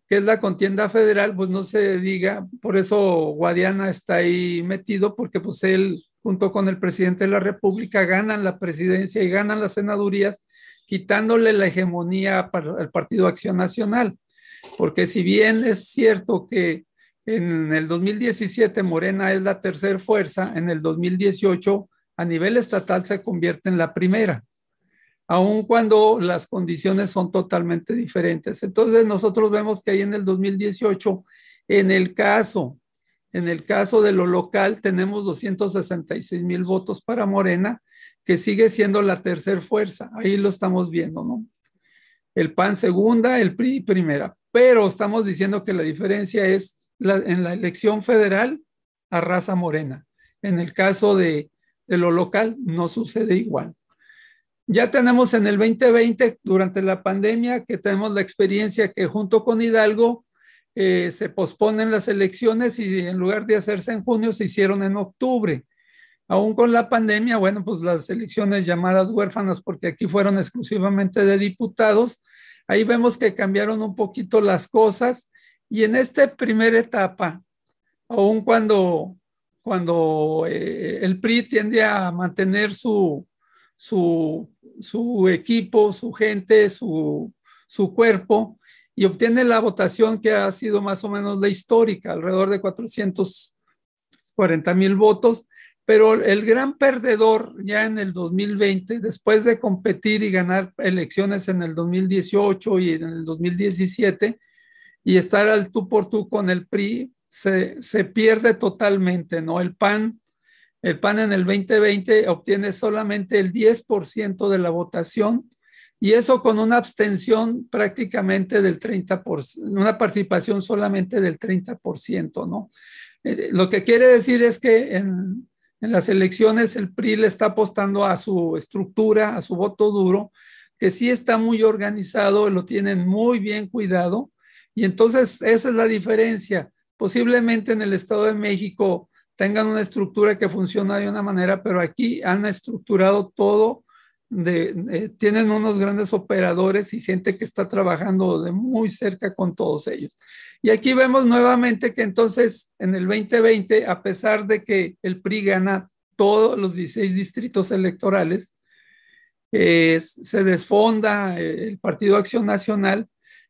Speaker 3: que es la contienda federal, pues no se diga, por eso Guadiana está ahí metido, porque pues él, junto con el presidente de la República, ganan la presidencia y ganan las senadurías, quitándole la hegemonía al Partido Acción Nacional, porque si bien es cierto que en el 2017 Morena es la tercera fuerza, en el 2018 a nivel estatal se convierte en la primera, aun cuando las condiciones son totalmente diferentes. Entonces nosotros vemos que ahí en el 2018, en el caso de lo local, tenemos 266,000 votos para Morena, que sigue siendo la tercera fuerza. Ahí lo estamos viendo, ¿no? El PAN segunda, el PRI primera. Pero estamos diciendo que la diferencia es en la elección federal arrasa Morena. En el caso de lo local no sucede igual. Ya tenemos en el 2020, durante la pandemia, que tenemos la experiencia que junto con Hidalgo se posponen las elecciones y en lugar de hacerse en junio se hicieron en octubre. Aún con la pandemia, bueno, pues las elecciones llamadas huérfanas, porque aquí fueron exclusivamente de diputados, ahí vemos que cambiaron un poquito las cosas y en esta primera etapa, aún cuando el PRI tiende a mantener su equipo, su gente, su cuerpo, y obtiene la votación que ha sido más o menos la histórica, alrededor de 440,000 votos, pero el gran perdedor ya en el 2020, después de competir y ganar elecciones en el 2018 y en el 2017, y estar al tú por tú con el PRI, se pierde totalmente, ¿no? El PAN en el 2020 obtiene solamente el 10% de la votación y eso con una abstención prácticamente del 30%, una participación solamente del 30%, ¿no? Lo que quiere decir es que en las elecciones el PRI le está apostando a su estructura, a su voto duro, que sí está muy organizado, lo tienen muy bien cuidado y entonces esa es la diferencia. Posiblemente en el Estado de México tengan una estructura que funciona de una manera, pero aquí han estructurado todo, tienen unos grandes operadores y gente que está trabajando de muy cerca con todos ellos. Y aquí vemos nuevamente que entonces en el 2020, a pesar de que el PRI gana todos los 16 distritos electorales, se desfonda el Partido Acción Nacional,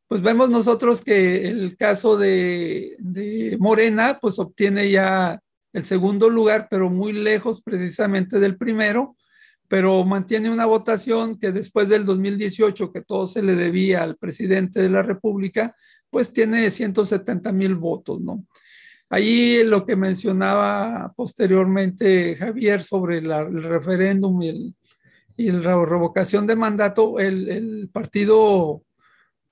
Speaker 3: pues vemos nosotros que el caso de Morena, pues obtiene ya el segundo lugar, pero muy lejos precisamente del primero, pero mantiene una votación que después del 2018, que todo se le debía al presidente de la República, pues tiene 170,000 votos, ¿no? Ahí lo que mencionaba posteriormente Javier sobre el referéndum y la revocación de mandato, el partido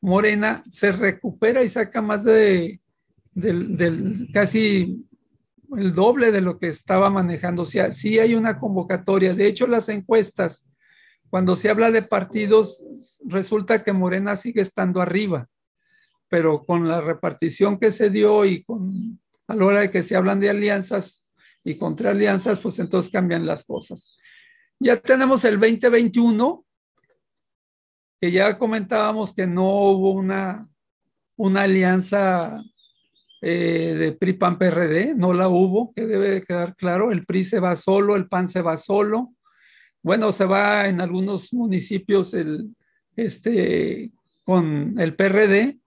Speaker 3: Morena se recupera y saca más del casi el doble de lo que estaba manejando. O sea, sí hay una convocatoria. De hecho, las encuestas, cuando se habla de partidos, resulta que Morena sigue estando arriba, pero con la repartición que se dio y a la hora de que se hablan de alianzas y contra alianzas, pues entonces cambian las cosas. Ya tenemos el 2021, que ya comentábamos que no hubo una alianza de PRI-PAN-PRD, no la hubo, que debe de quedar claro. El PRI se va solo, el PAN se va solo. Bueno, se va en algunos municipios con el PRD,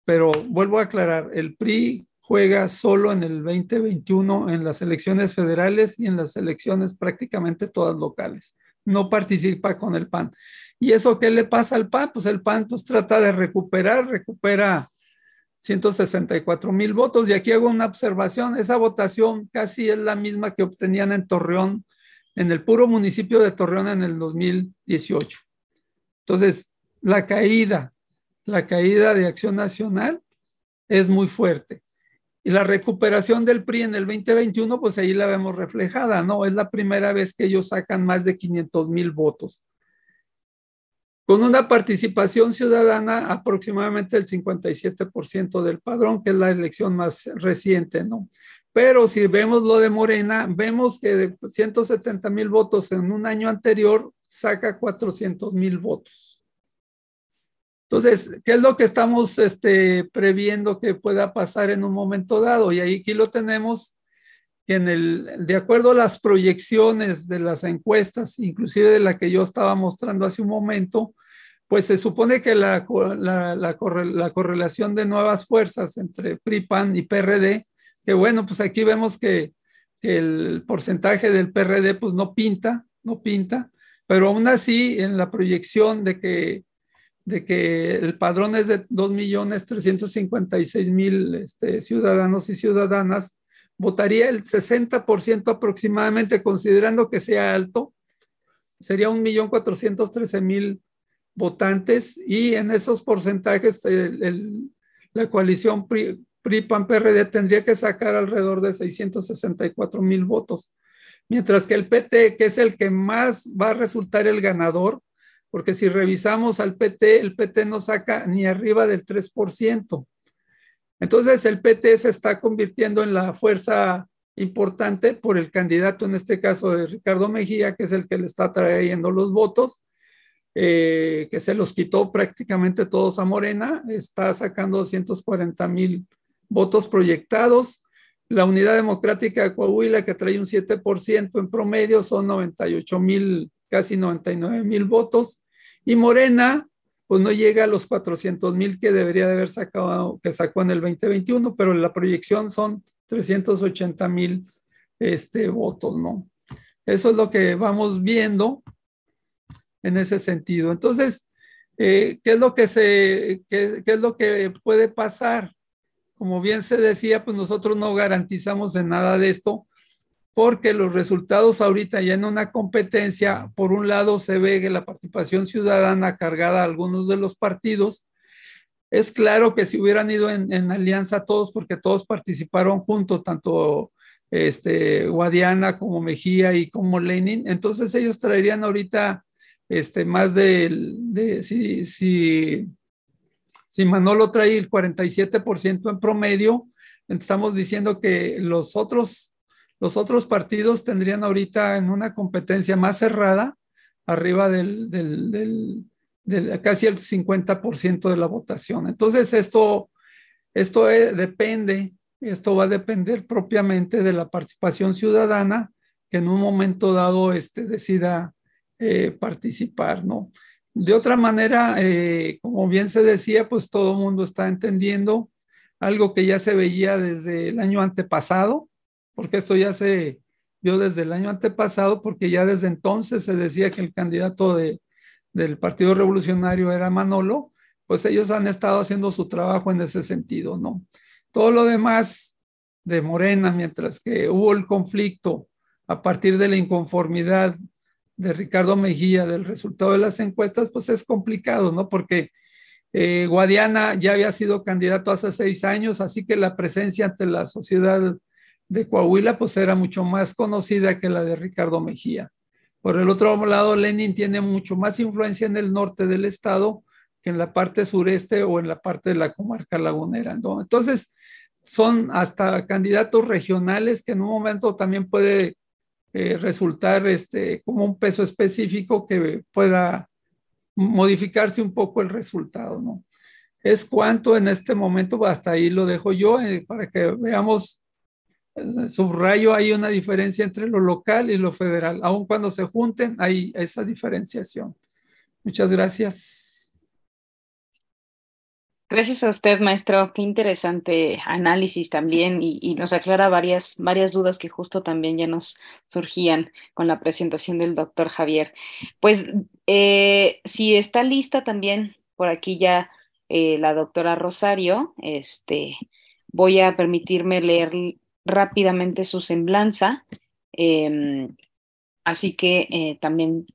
Speaker 3: pero vuelvo a aclarar, el PRI juega solo en el 2021 en las elecciones federales y en las elecciones prácticamente todas locales. No participa con el PAN. ¿Y eso qué le pasa al PAN? Pues el PAN pues trata de recupera 164,000 votos. Y aquí hago una observación, esa votación casi es la misma que obtenían en Torreón, en el puro municipio de Torreón en el 2018. Entonces, la caída de Acción Nacional es muy fuerte. Y la recuperación del PRI en el 2021, pues ahí la vemos reflejada, ¿no? Es la primera vez que ellos sacan más de 500,000 votos. Con una participación ciudadana aproximadamente el 57% del padrón, que es la elección más reciente, ¿no? Pero si vemos lo de Morena, vemos que de 170,000 votos en un año anterior, saca 400,000 votos. Entonces, ¿qué es lo que estamos previendo que pueda pasar en un momento dado? Y ahí aquí lo tenemos, que de acuerdo a las proyecciones de las encuestas, inclusive de la que yo estaba mostrando hace un momento, pues se supone que la correlación de nuevas fuerzas entre PRI, PAN y PRD, que bueno, pues aquí vemos que el porcentaje del PRD pues no pinta, pero aún así en la proyección de que el padrón es de 2,356,000 ciudadanos y ciudadanas, votaría el 60% aproximadamente, considerando que sea alto, sería 1,413,000 votantes, y en esos porcentajes la coalición PRI-PAN-PRD tendría que sacar alrededor de 664,000 votos, mientras que el PT, que es el que más va a resultar el ganador, porque si revisamos al PT, el PT no saca ni arriba del 3%. Entonces el PT se está convirtiendo en la fuerza importante por el candidato, en este caso de Ricardo Mejía, que es el que le está trayendo los votos, que se los quitó prácticamente todos a Morena, está sacando 240,000 votos proyectados. La Unidad Democrática de Coahuila, que trae un 7% en promedio, son 98,000, casi 99,000 votos. Y Morena, pues no llega a los 400,000 que debería de haber sacado, que sacó en el 2021, pero la proyección son 380,000 votos, ¿no? Eso es lo que vamos viendo en ese sentido. Entonces, ¿qué es lo que puede pasar? Como bien se decía, pues nosotros no garantizamos en nada de esto, porque los resultados ahorita ya en una competencia, por un lado se ve que la participación ciudadana cargada a algunos de los partidos. Es claro que si hubieran ido en alianza todos, porque todos participaron juntos, tanto Guadiana como Mejía y como Lenin, entonces ellos traerían ahorita más si Manolo trae el 47% en promedio, estamos diciendo que los otros partidos tendrían ahorita en una competencia más cerrada, arriba del casi el 50% de la votación. Entonces esto depende, esto va a depender propiamente de la participación ciudadana que en un momento dado decida participar, ¿no? De otra manera, como bien se decía, pues todo el mundo está entendiendo algo que ya se veía desde el año antepasado, porque esto ya se vio desde el año antepasado, porque ya desde entonces se decía que el candidato del Partido Revolucionario era Manolo, pues ellos han estado haciendo su trabajo en ese sentido, ¿no? Todo lo demás de Morena, mientras que hubo el conflicto a partir de la inconformidad de Ricardo Mejía del resultado de las encuestas, pues es complicado, ¿no? Porque Guadiana ya había sido candidato hace 6 años, así que la presencia ante la sociedad de Coahuila pues era mucho más conocida que la de Ricardo Mejía. Por el otro lado, Lenin tiene mucho más influencia en el norte del estado que en la parte sureste o en la parte de la comarca lagunera, ¿no? Entonces, son hasta candidatos regionales que en un momento también puede resultar como un peso específico que pueda modificarse un poco el resultado, ¿no? Es cuanto en este momento, hasta ahí lo dejo yo, para que veamos, subrayo, hay una diferencia entre lo local y lo federal. Aun cuando se junten, hay esa diferenciación. Muchas gracias.
Speaker 1: Gracias a usted, maestro. Qué interesante análisis también y nos aclara varias dudas que justo también ya nos surgían con la presentación del doctor Javier. Pues si está lista también por aquí ya la doctora Rosario, voy a permitirme leer rápidamente su semblanza. Así que también...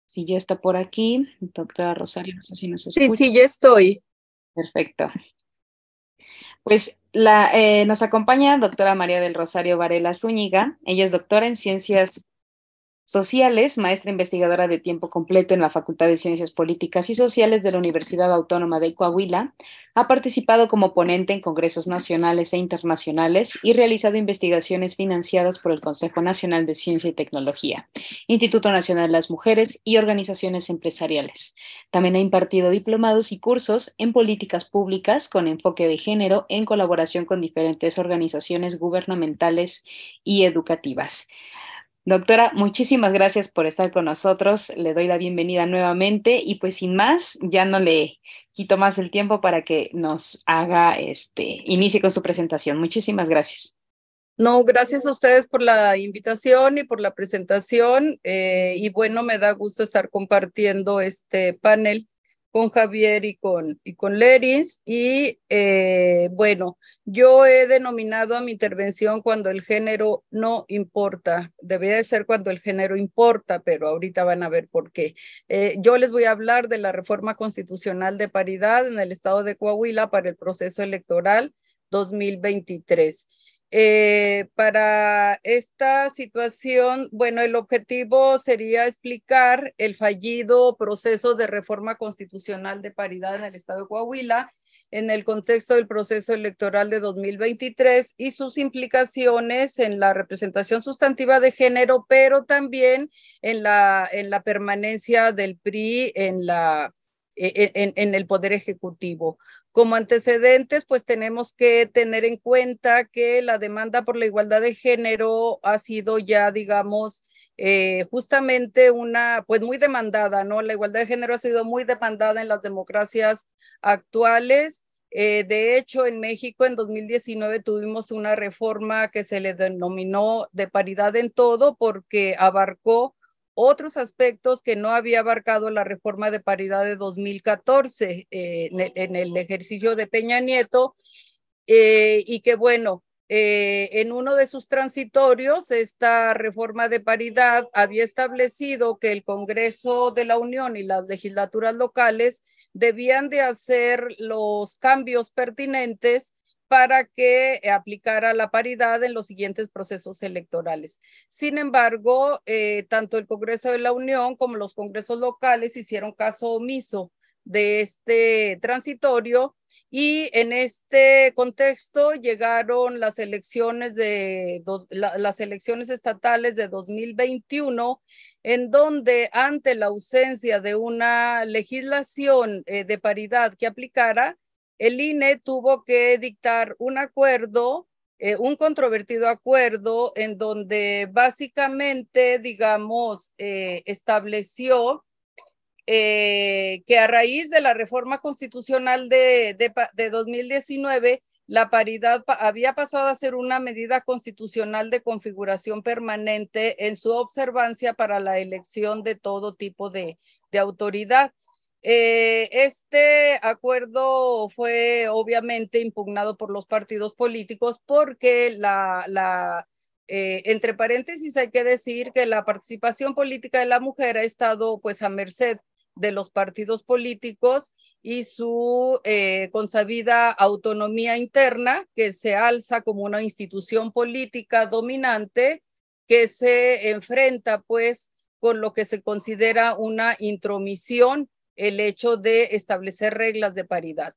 Speaker 1: si ya está por aquí, doctora Rosario, no sé si nos escucha.
Speaker 4: Sí, ya estoy.
Speaker 1: Perfecto. Pues nos acompaña doctora María del Rosario Varela Zúñiga. Ella es doctora en Ciencias Sociales, maestra investigadora de tiempo completo en la Facultad de Ciencias Políticas y Sociales de la Universidad Autónoma de Coahuila. Ha participado como ponente en congresos nacionales e internacionales y realizado investigaciones financiadas por el Consejo Nacional de Ciencia y Tecnología, Instituto Nacional de las Mujeres y organizaciones empresariales. También ha impartido diplomados y cursos en políticas públicas con enfoque de género en colaboración con diferentes organizaciones gubernamentales y educativas. Doctora, muchísimas gracias por estar con nosotros. Le doy la bienvenida nuevamente y pues sin más, ya no le quito más el tiempo para que nos haga, inicie con su presentación. Muchísimas gracias.
Speaker 4: No, gracias a ustedes por la invitación y por la presentación. Y bueno, me da gusto estar compartiendo este panel con Javier y con Leris. Y bueno, yo he denominado a mi intervención cuando el género no importa. Debería de ser cuando el género importa, pero ahorita van a ver por qué. Yo les voy a hablar de la reforma constitucional de paridad en el estado de Coahuila para el proceso electoral 2023. Para esta situación, bueno, el objetivo sería explicar el fallido proceso de reforma constitucional de paridad en el estado de Coahuila en el contexto del proceso electoral de 2023 y sus implicaciones en la representación sustantiva de género, pero también en la permanencia del PRI en el Poder Ejecutivo. Como antecedentes, pues tenemos que tener en cuenta que la demanda por la igualdad de género ha sido ya, digamos, justamente pues muy demandada, ¿no? La igualdad de género ha sido muy demandada en las democracias actuales. De hecho, en México en 2019 tuvimos una reforma que se le denominó de paridad en todo porque abarcó otros aspectos que no había abarcado la reforma de paridad de 2014 en el ejercicio de Peña Nieto, y que bueno, en uno de sus transitorios, esta reforma de paridad había establecido que el Congreso de la Unión y las legislaturas locales debían de hacer los cambios pertinentes para que aplicara la paridad en los siguientes procesos electorales. Sin embargo, tanto el Congreso de la Unión como los congresos locales hicieron caso omiso de este transitorio y en este contexto llegaron las elecciones las elecciones estatales de 2021, en donde ante la ausencia de una legislación de paridad que aplicara, el INE tuvo que dictar un acuerdo, un controvertido acuerdo, en donde básicamente, digamos, estableció que a raíz de la reforma constitucional de 2019, la paridad había pasado a ser una medida constitucional de configuración permanente en su observancia para la elección de todo tipo de autoridad. Este acuerdo fue obviamente impugnado por los partidos políticos porque entre paréntesis hay que decir que la participación política de la mujer ha estado pues a merced de los partidos políticos y su consabida autonomía interna, que se alza como una institución política dominante que se enfrenta pues con lo que se considera una intromisión, el hecho de establecer reglas de paridad.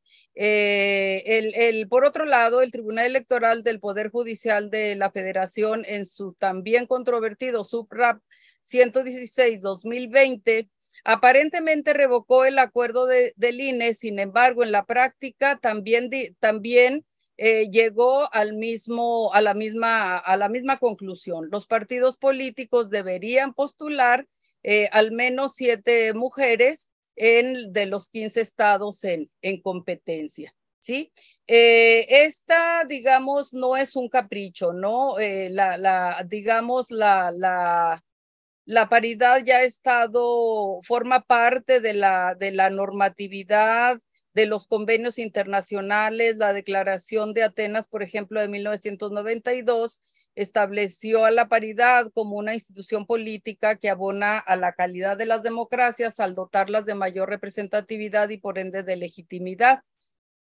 Speaker 4: Por otro lado, el Tribunal Electoral del Poder Judicial de la Federación, en su también controvertido SUPRAP 116-2020, aparentemente revocó el acuerdo del INE. Sin embargo, en la práctica también llegó a la misma conclusión. Los partidos políticos deberían postular al menos 7 mujeres de los 15 estados en competencia, ¿sí? Esta, digamos, no es un capricho, ¿no? Digamos, la paridad ya ha estado, forma parte de la normatividad, de los convenios internacionales. La Declaración de Atenas, por ejemplo, de 1992, estableció a la paridad como una institución política que abona a la calidad de las democracias al dotarlas de mayor representatividad y por ende de legitimidad.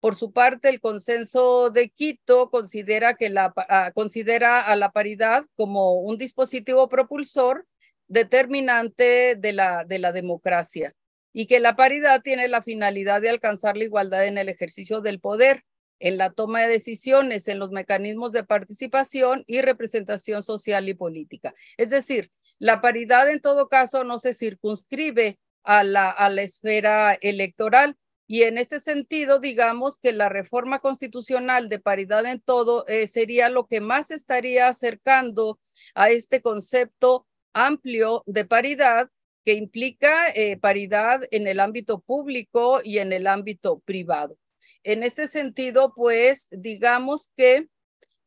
Speaker 4: Por su parte, el Consenso de Quito considera a la paridad como un dispositivo propulsor determinante de la democracia y que la paridad tiene la finalidad de alcanzar la igualdad en el ejercicio del poder, en la toma de decisiones, en los mecanismos de participación y representación social y política. Es decir, la paridad en todo caso no se circunscribe a la esfera electoral, y en este sentido, digamos que la reforma constitucional de paridad en todo sería lo que más estaría acercando a este concepto amplio de paridad, que implica paridad en el ámbito público y en el ámbito privado. En este sentido, pues, digamos que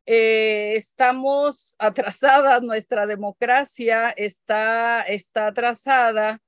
Speaker 4: estamos atrasadas, nuestra democracia está atrasada,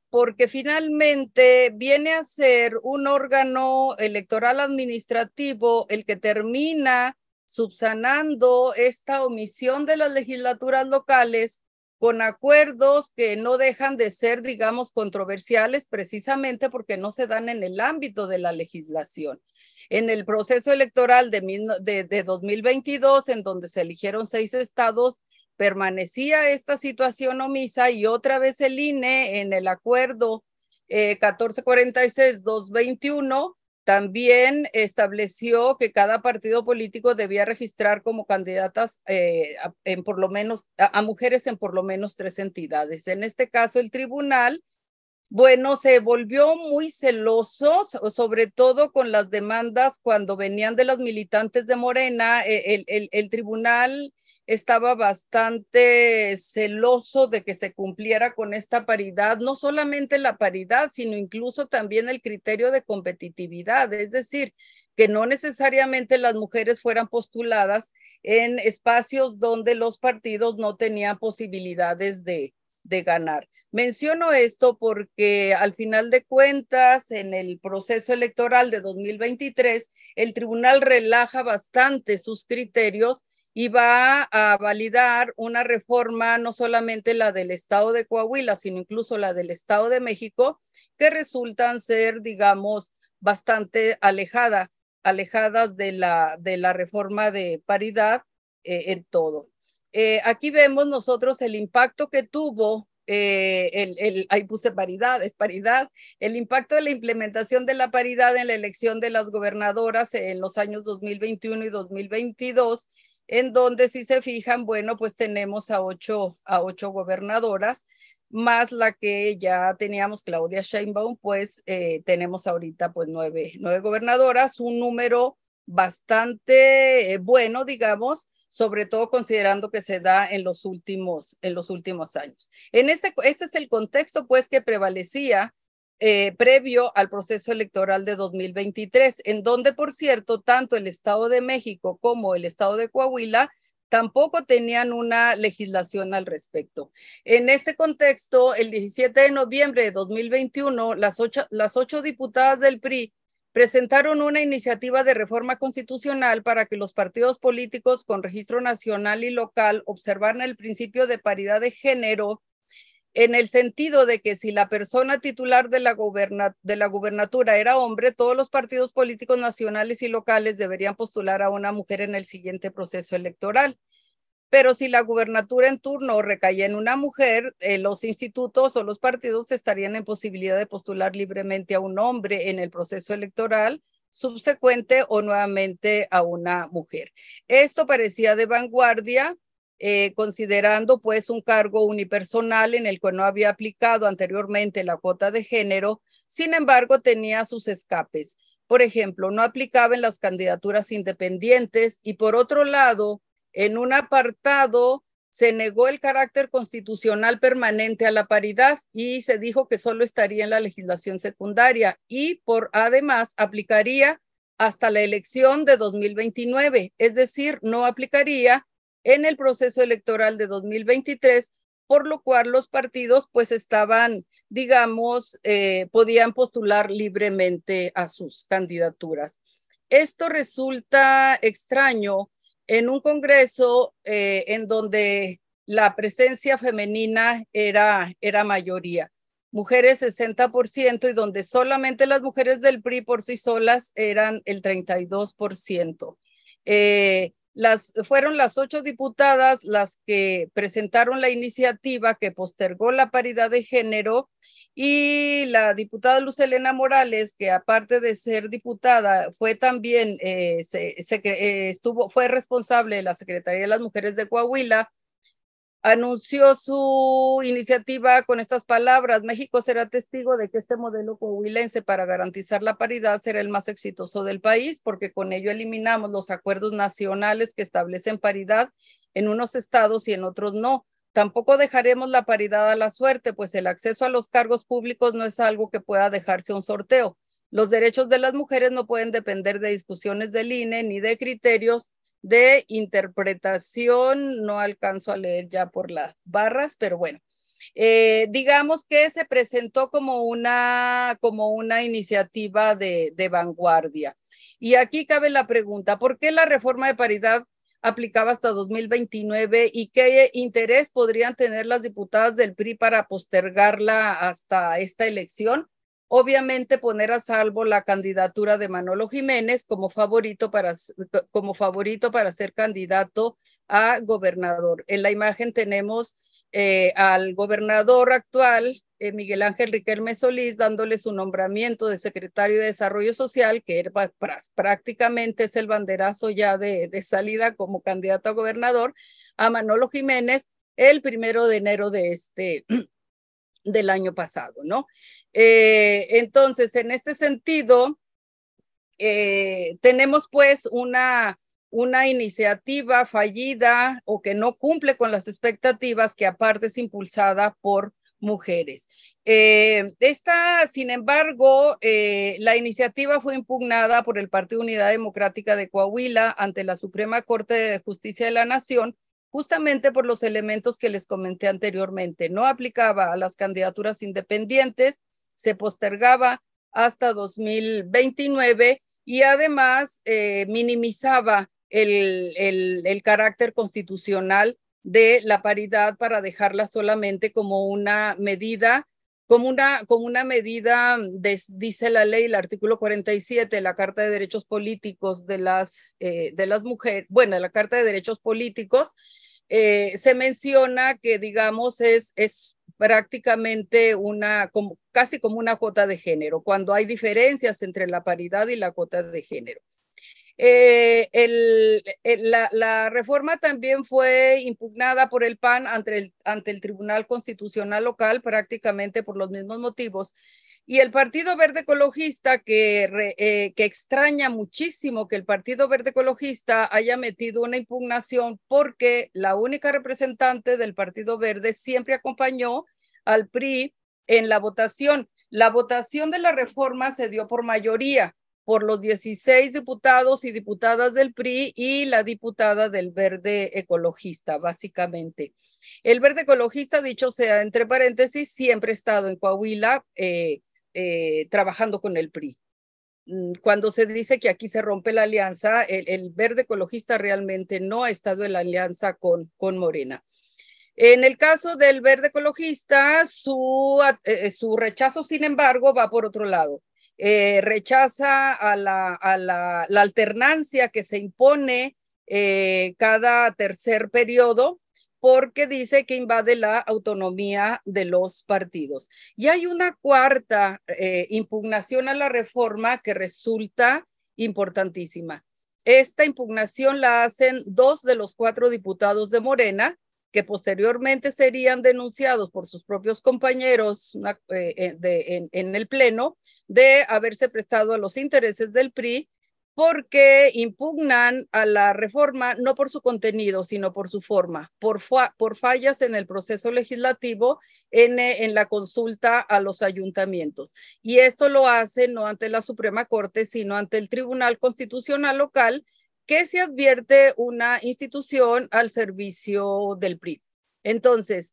Speaker 4: porque finalmente viene a ser un órgano electoral administrativo el que termina subsanando esta omisión de las legislaturas locales con acuerdos que no dejan de ser, digamos, controversiales precisamente porque no se dan en el ámbito de la legislación. En el proceso electoral de 2022, en donde se eligieron 6 estados, permanecía esta situación omisa y otra vez el INE en el acuerdo 1446-221 También estableció que cada partido político debía registrar como candidatas a mujeres en por lo menos 3 entidades. En este caso, el tribunal, bueno, se volvió muy celoso, sobre todo con las demandas cuando venían de las militantes de Morena. El tribunal estaba bastante celoso de que se cumpliera con esta paridad, no solamente la paridad, sino incluso también el criterio de competitividad, es decir, que no necesariamente las mujeres fueran postuladas en espacios donde los partidos no tenían posibilidades de ganar. Menciono esto porque al final de cuentas, en el proceso electoral de 2023, el tribunal relaja bastante sus criterios y va a validar una reforma, no solamente la del estado de Coahuila, sino incluso la del estado de México, que resultan ser, digamos, bastante alejadas de la reforma de paridad en todo. Aquí vemos nosotros el impacto que tuvo, ahí puse paridad, es paridad, el impacto de la implementación de la paridad en la elección de las gobernadoras en los años 2021 y 2022, en donde si se fijan, bueno, pues tenemos a ocho gobernadoras, más la que ya teníamos, Claudia Sheinbaum, pues tenemos ahorita pues nueve gobernadoras, un número bastante bueno, digamos, sobre todo considerando que se da en los últimos años. Este es el contexto, pues, que prevalecía previo al proceso electoral de 2023, en donde, por cierto, tanto el Estado de México como el Estado de Coahuila tampoco tenían una legislación al respecto. En este contexto, el 17 de noviembre de 2021, las ocho diputadas del PRI presentaron una iniciativa de reforma constitucional para que los partidos políticos con registro nacional y local observaran el principio de paridad de género, en el sentido de que si la persona titular de la gubernatura era hombre, todos los partidos políticos nacionales y locales deberían postular a una mujer en el siguiente proceso electoral. Pero si la gubernatura en turno recaía en una mujer, los institutos o los partidos estarían en posibilidad de postular libremente a un hombre en el proceso electoral subsecuente o nuevamente a una mujer. Esto parecía de vanguardia, considerando pues un cargo unipersonal en el que no había aplicado anteriormente la cuota de género. Sin embargo, tenía sus escapes. Por ejemplo, no aplicaba en las candidaturas independientes y, por otro lado, en un apartado se negó el carácter constitucional permanente a la paridad y se dijo que solo estaría en la legislación secundaria y además aplicaría hasta la elección de 2029, es decir, no aplicaría en el proceso electoral de 2023, por lo cual los partidos pues estaban, digamos, podían postular libremente a sus candidaturas. Esto resulta extraño en un Congreso en donde la presencia femenina era mayoría, mujeres 60%, y donde solamente las mujeres del PRI por sí solas eran el 32%. Fueron las 8 diputadas las que presentaron la iniciativa que postergó la paridad de género, y la diputada Luz Helena Morales, que aparte de ser diputada, fue también, fue responsable de la Secretaría de las Mujeres de Coahuila, anunció su iniciativa con estas palabras: México será testigo de que este modelo coahuilense para garantizar la paridad será el más exitoso del país, porque con ello eliminamos los acuerdos nacionales que establecen paridad en unos estados y en otros no. Tampoco dejaremos la paridad a la suerte, pues el acceso a los cargos públicos no es algo que pueda dejarse a un sorteo. Los derechos de las mujeres no pueden depender de discusiones del INE ni de criterios de interpretación. No alcanzo a leer ya por las barras, pero bueno. Digamos que se presentó como una iniciativa de vanguardia. Y aquí cabe la pregunta: ¿por qué la reforma de paridad aplicaba hasta 2029 y qué interés podrían tener las diputadas del PRI para postergarla hasta esta elección? Obviamente poner a salvo la candidatura de Manolo Jiménez como favorito para ser candidato a gobernador. En la imagen tenemos al gobernador actual, Miguel Ángel Riquelme Solís, dándole su nombramiento de secretario de Desarrollo Social, que era, prácticamente es el banderazo ya de salida como candidato a gobernador, a Manolo Jiménez el 1 de enero del año pasado, ¿no? Entonces, en este sentido, tenemos pues una iniciativa fallida o que no cumple con las expectativas, que aparte es impulsada por mujeres. Sin embargo, la iniciativa fue impugnada por el Partido Unidad Democrática de Coahuila ante la Suprema Corte de Justicia de la Nación, justamente por los elementos que les comenté anteriormente. No aplicaba a las candidaturas independientes, se postergaba hasta 2029 y además minimizaba el carácter constitucional de la paridad para dejarla solamente como una medida, dice la ley, el artículo 47 de la Carta de Derechos Políticos de las mujeres, bueno, de la Carta de Derechos Políticos, se menciona que, digamos, es prácticamente casi como una cuota de género, cuando hay diferencias entre la paridad y la cuota de género. La reforma también fue impugnada por el PAN ante el Tribunal Constitucional Local, prácticamente por los mismos motivos. Y el Partido Verde Ecologista, que extraña muchísimo que el Partido Verde Ecologista haya metido una impugnación, porque la única representante del Partido Verde siempre acompañó al PRI en la votación. La votación de la reforma se dio por mayoría, por los 16 diputados y diputadas del PRI y la diputada del Verde Ecologista, básicamente. El Verde Ecologista, dicho sea entre paréntesis, siempre ha estado en Coahuila trabajando con el PRI. Cuando se dice que aquí se rompe la alianza, el Verde Ecologista realmente no ha estado en la alianza con Morena. En el caso del Verde Ecologista, su rechazo, sin embargo, va por otro lado. Rechaza a la alternancia que se impone cada tercer periodo, porque dice que invade la autonomía de los partidos. Y hay una cuarta impugnación a la reforma que resulta importantísima. Esta impugnación la hacen 2 de los 4 diputados de Morena, que posteriormente serían denunciados por sus propios compañeros en el Pleno de haberse prestado a los intereses del PRI, porque impugnan a la reforma no por su contenido, sino por su forma, por fallas en el proceso legislativo, en la consulta a los ayuntamientos. Y esto lo hacen no ante la Suprema Corte, sino ante el Tribunal Constitucional Local, que se advierte una institución al servicio del PRI. Entonces,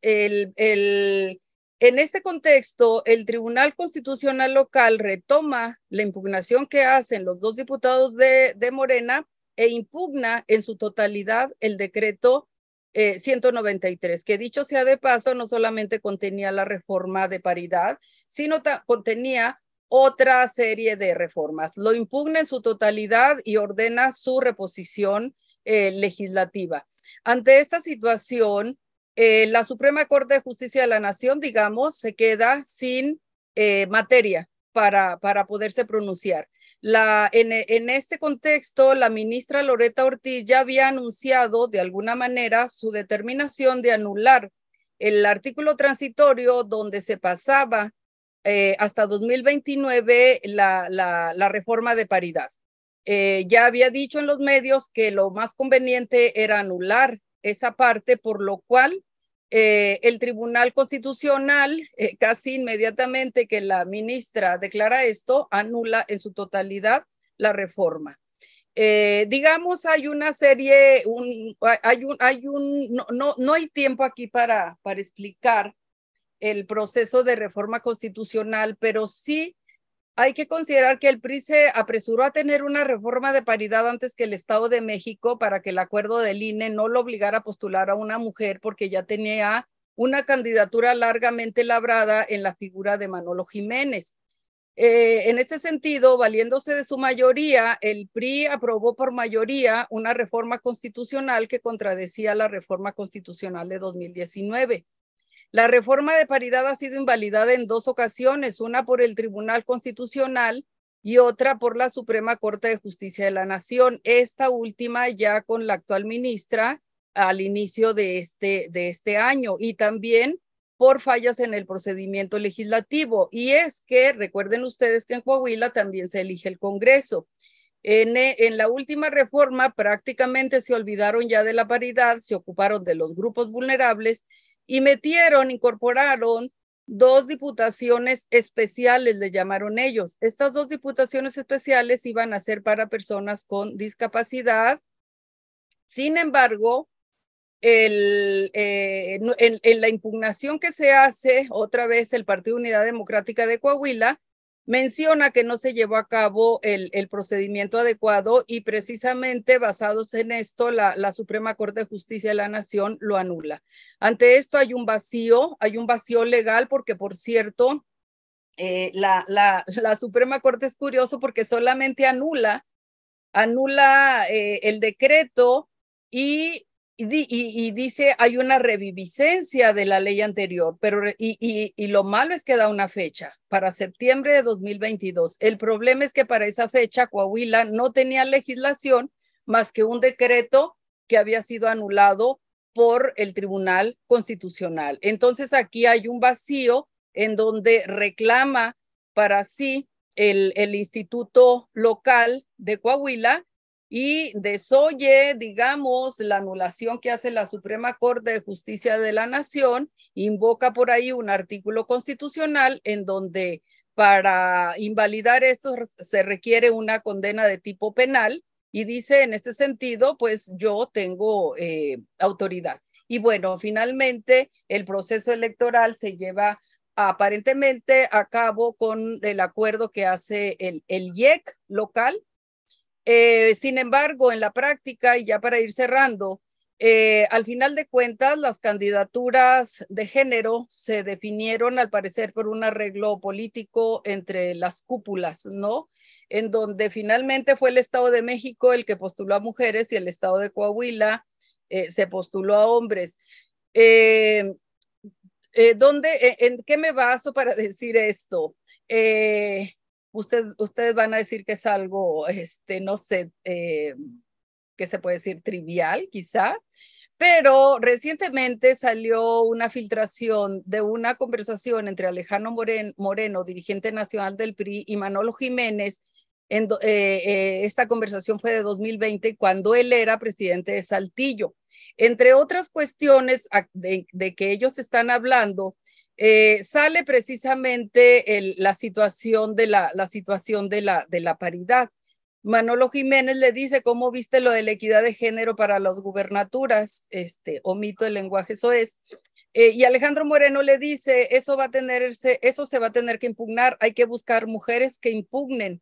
Speaker 4: en este contexto, el Tribunal Constitucional Local retoma la impugnación que hacen los 2 diputados de Morena e impugna en su totalidad el decreto 193, que, dicho sea de paso, no solamente contenía la reforma de paridad, sino contenía otra serie de reformas. Lo impugna en su totalidad y ordena su reposición legislativa. Ante esta situación, la Suprema Corte de Justicia de la Nación, digamos, se queda sin materia para poderse pronunciar. En este contexto, la ministra Loretta Ortiz ya había anunciado de alguna manera su determinación de anular el artículo transitorio donde se pasaba hasta 2029 la reforma de paridad. Ya había dicho en los medios que lo más conveniente era anular esa parte, por lo cual el Tribunal Constitucional, casi inmediatamente que la ministra declara esto, anula en su totalidad la reforma. Digamos, hay una serie, no hay tiempo aquí para explicar el proceso de reforma constitucional, pero sí hay que considerar que el PRI se apresuró a tener una reforma de paridad antes que el Estado de México, para que el acuerdo del INE no lo obligara a postular a una mujer, porque ya tenía una candidatura largamente labrada en la figura de Manolo Jiménez. En este sentido, valiéndose de su mayoría, el PRI aprobó por mayoría una reforma constitucional que contradecía la reforma constitucional de 2019. La reforma de paridad ha sido invalidada en 2 ocasiones, una por el Tribunal Constitucional y otra por la Suprema Corte de Justicia de la Nación. Esta última ya con la actual ministra al inicio de este año, y también por fallas en el procedimiento legislativo. Y es que recuerden ustedes que en Coahuila también se elige el Congreso. En la última reforma prácticamente se olvidaron ya de la paridad, se ocuparon de los grupos vulnerables y incorporaron 2 diputaciones especiales, le llamaron ellos. Estas 2 diputaciones especiales iban a ser para personas con discapacidad. Sin embargo, en la impugnación que se hace, otra vez el Partido Unidad Democrática de Coahuila menciona que no se llevó a cabo el procedimiento adecuado, y precisamente basados en esto, la Suprema Corte de Justicia de la Nación lo anula. Ante esto hay un vacío legal, porque por cierto, la Suprema Corte es curioso porque solamente anula el decreto y dice hay una reviviscencia de la ley anterior, pero lo malo es que da una fecha para septiembre de 2022. El problema es que para esa fecha Coahuila no tenía legislación más que un decreto que había sido anulado por el Tribunal Constitucional. Entonces aquí hay un vacío en donde reclama para sí el Instituto Local de Coahuila y desoye, digamos, la anulación que hace la Suprema Corte de Justicia de la Nación, invoca por ahí un artículo constitucional en donde para invalidar esto se requiere una condena de tipo penal, y dice en este sentido, pues yo tengo autoridad. Y bueno, finalmente el proceso electoral se lleva aparentemente a cabo con el acuerdo que hace el IEC local. Sin embargo, en la práctica, y ya para ir cerrando, al final de cuentas, las candidaturas de género se definieron, al parecer, por un arreglo político entre las cúpulas, ¿no? En donde finalmente fue el Estado de México el que postuló a mujeres y el Estado de Coahuila se postuló a hombres. ¿En qué me baso para decir esto? Ustedes van a decir que es algo, no sé, ¿qué se puede decir? Trivial, quizá. Pero recientemente salió una filtración de una conversación entre Alejandro Moreno, dirigente nacional del PRI, y Manolo Jiménez. Esta conversación fue de 2020, cuando él era presidente de Saltillo. Entre otras cuestiones de que ellos están hablando, sale precisamente la situación de la paridad. Manolo Jiménez le dice, ¿cómo viste lo de la equidad de género para las gubernaturas? Omito el lenguaje soez. Y Alejandro Moreno le dice, eso se va a tener que impugnar, hay que buscar mujeres que impugnen.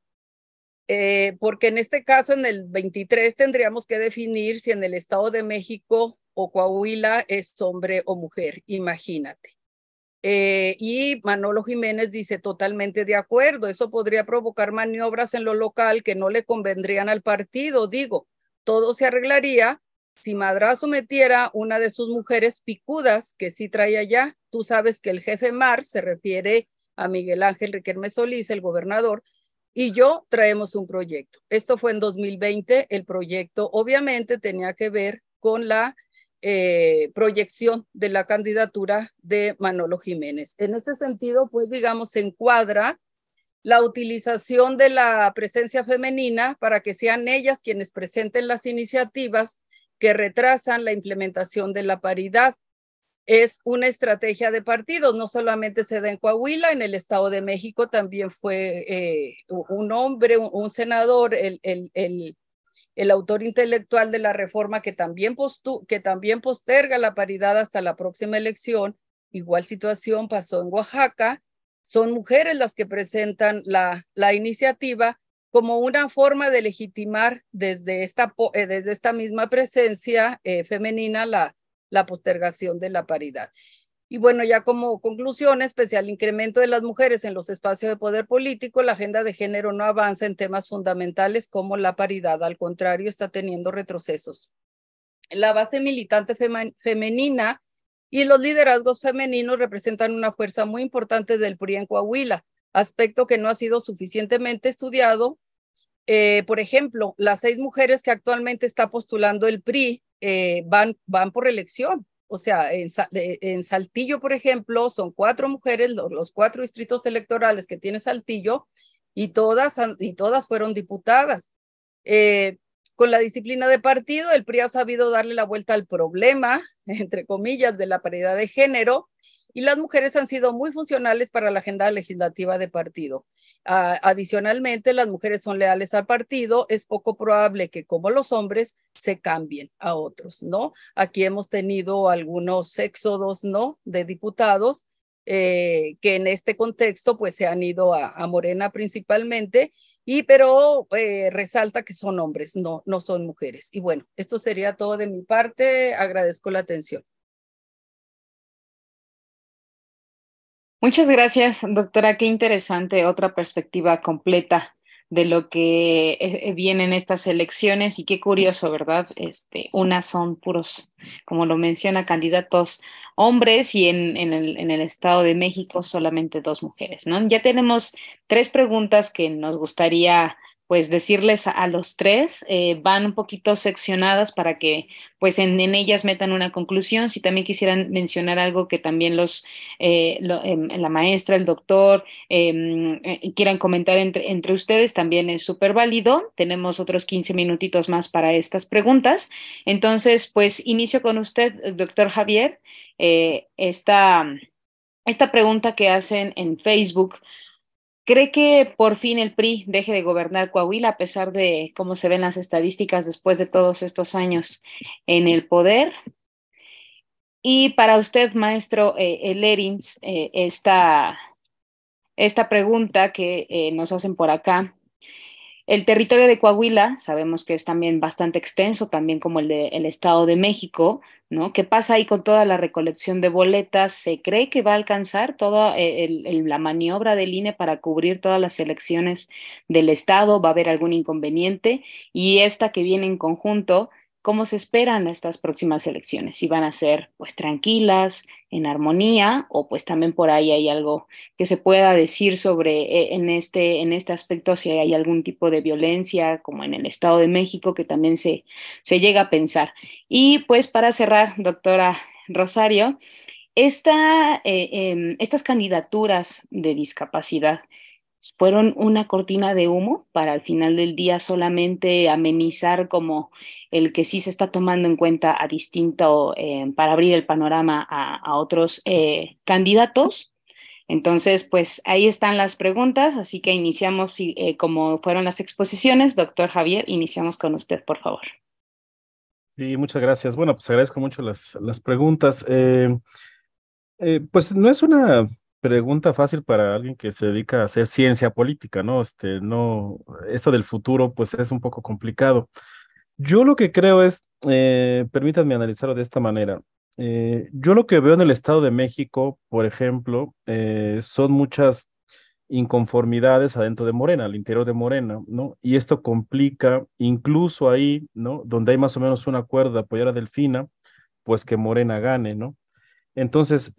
Speaker 4: Porque en este caso, en el 23, tendríamos que definir si en el Estado de México o Coahuila es hombre o mujer, imagínate. Y Manolo Jiménez dice totalmente de acuerdo, eso podría provocar maniobras en lo local que no le convendrían al partido. Digo, todo se arreglaría si Madrazo metiera una de sus mujeres picudas que sí trae allá. Tú sabes que el jefe Mar se refiere a Miguel Ángel Riquelme Solís, el gobernador, y yo traemos un proyecto. Esto fue en 2020, el proyecto obviamente tenía que ver con la proyección de la candidatura de Manolo Jiménez. En este sentido, pues digamos, se encuadra la utilización de la presencia femenina para que sean ellas quienes presenten las iniciativas que retrasan la implementación de la paridad. Es una estrategia de partidos, no solamente se da en Coahuila, en el Estado de México también fue un hombre, un senador, el autor intelectual de la reforma que también posterga la paridad hasta la próxima elección. Igual situación pasó en Oaxaca. Son mujeres las que presentan la iniciativa como una forma de legitimar desde esta misma presencia femenina la postergación de la paridad. Y bueno, ya como conclusión, especial incremento de las mujeres en los espacios de poder político, la agenda de género no avanza en temas fundamentales como la paridad, al contrario, está teniendo retrocesos. La base militante femenina y los liderazgos femeninos representan una fuerza muy importante del PRI en Coahuila, aspecto que no ha sido suficientemente estudiado. Por ejemplo, las 6 mujeres que actualmente está postulando el PRI van por elección. O sea, en Saltillo, por ejemplo, son 4 mujeres, los 4 distritos electorales que tiene Saltillo, y todas fueron diputadas. Con la disciplina de partido, el PRI ha sabido darle la vuelta al problema, entre comillas, de la paridad de género, y las mujeres han sido muy funcionales para la agenda legislativa de partido. Adicionalmente, las mujeres son leales al partido, es poco probable que, como los hombres, se cambien a otros, ¿no? Aquí hemos tenido algunos éxodos, ¿no?, de diputados que en este contexto pues se han ido a Morena principalmente, pero resalta que son hombres, no son mujeres. Y bueno, esto sería todo de mi parte. Agradezco la atención.
Speaker 1: Muchas gracias, doctora. Qué interesante, otra perspectiva completa de lo que viene en estas elecciones y qué curioso, ¿verdad? Unas son puros, como lo menciona, candidatos hombres y en el Estado de México solamente 2 mujeres, ¿no? Ya tenemos 3 preguntas que nos gustaría pues decirles a los 3, van un poquito seccionadas para que pues en ellas metan una conclusión. Si también quisieran mencionar algo que también la maestra, el doctor, quieran comentar entre ustedes, también es súper válido. Tenemos otros 15 minutitos más para estas preguntas. Entonces, pues inicio con usted, doctor Javier. Esta pregunta que hacen en Facebook: ¿cree que por fin el PRI deje de gobernar Coahuila a pesar de cómo se ven las estadísticas después de todos estos años en el poder? Y para usted, maestro Lerins, esta pregunta que nos hacen por acá: el territorio de Coahuila, sabemos que es también bastante extenso, también como el Estado de México, ¿no? ¿Qué pasa ahí con toda la recolección de boletas? ¿Se cree que va a alcanzar toda la maniobra del INE para cubrir todas las elecciones del Estado? ¿Va a haber algún inconveniente? Y esta que viene en conjunto, ¿cómo se esperan estas próximas elecciones? ¿Si van a ser pues tranquilas, en armonía, o pues también por ahí hay algo que se pueda decir sobre en este aspecto, si hay algún tipo de violencia como en el Estado de México que también se llega a pensar? Y pues para cerrar, doctora Rosario, estas candidaturas de discapacidad fueron una cortina de humo para al final del día solamente amenizar como el que sí se está tomando en cuenta a distinto, para abrir el panorama a otros candidatos. Entonces, pues ahí están las preguntas, así que iniciamos como fueron las exposiciones. Doctor Javier, iniciamos con usted, por favor.
Speaker 2: Sí, muchas gracias. Bueno, pues agradezco mucho las preguntas. Pues no es una pregunta fácil para alguien que se dedica a hacer ciencia política, ¿no? No, esto del futuro, pues es un poco complicado. Yo lo que creo es, permítanme analizarlo de esta manera. Yo lo que veo en el Estado de México, por ejemplo, son muchas inconformidades adentro de Morena, al interior de Morena, ¿no? Y esto complica incluso ahí, ¿no? Donde hay más o menos un acuerdo de apoyar a Delfina, pues que Morena gane, ¿no? Entonces,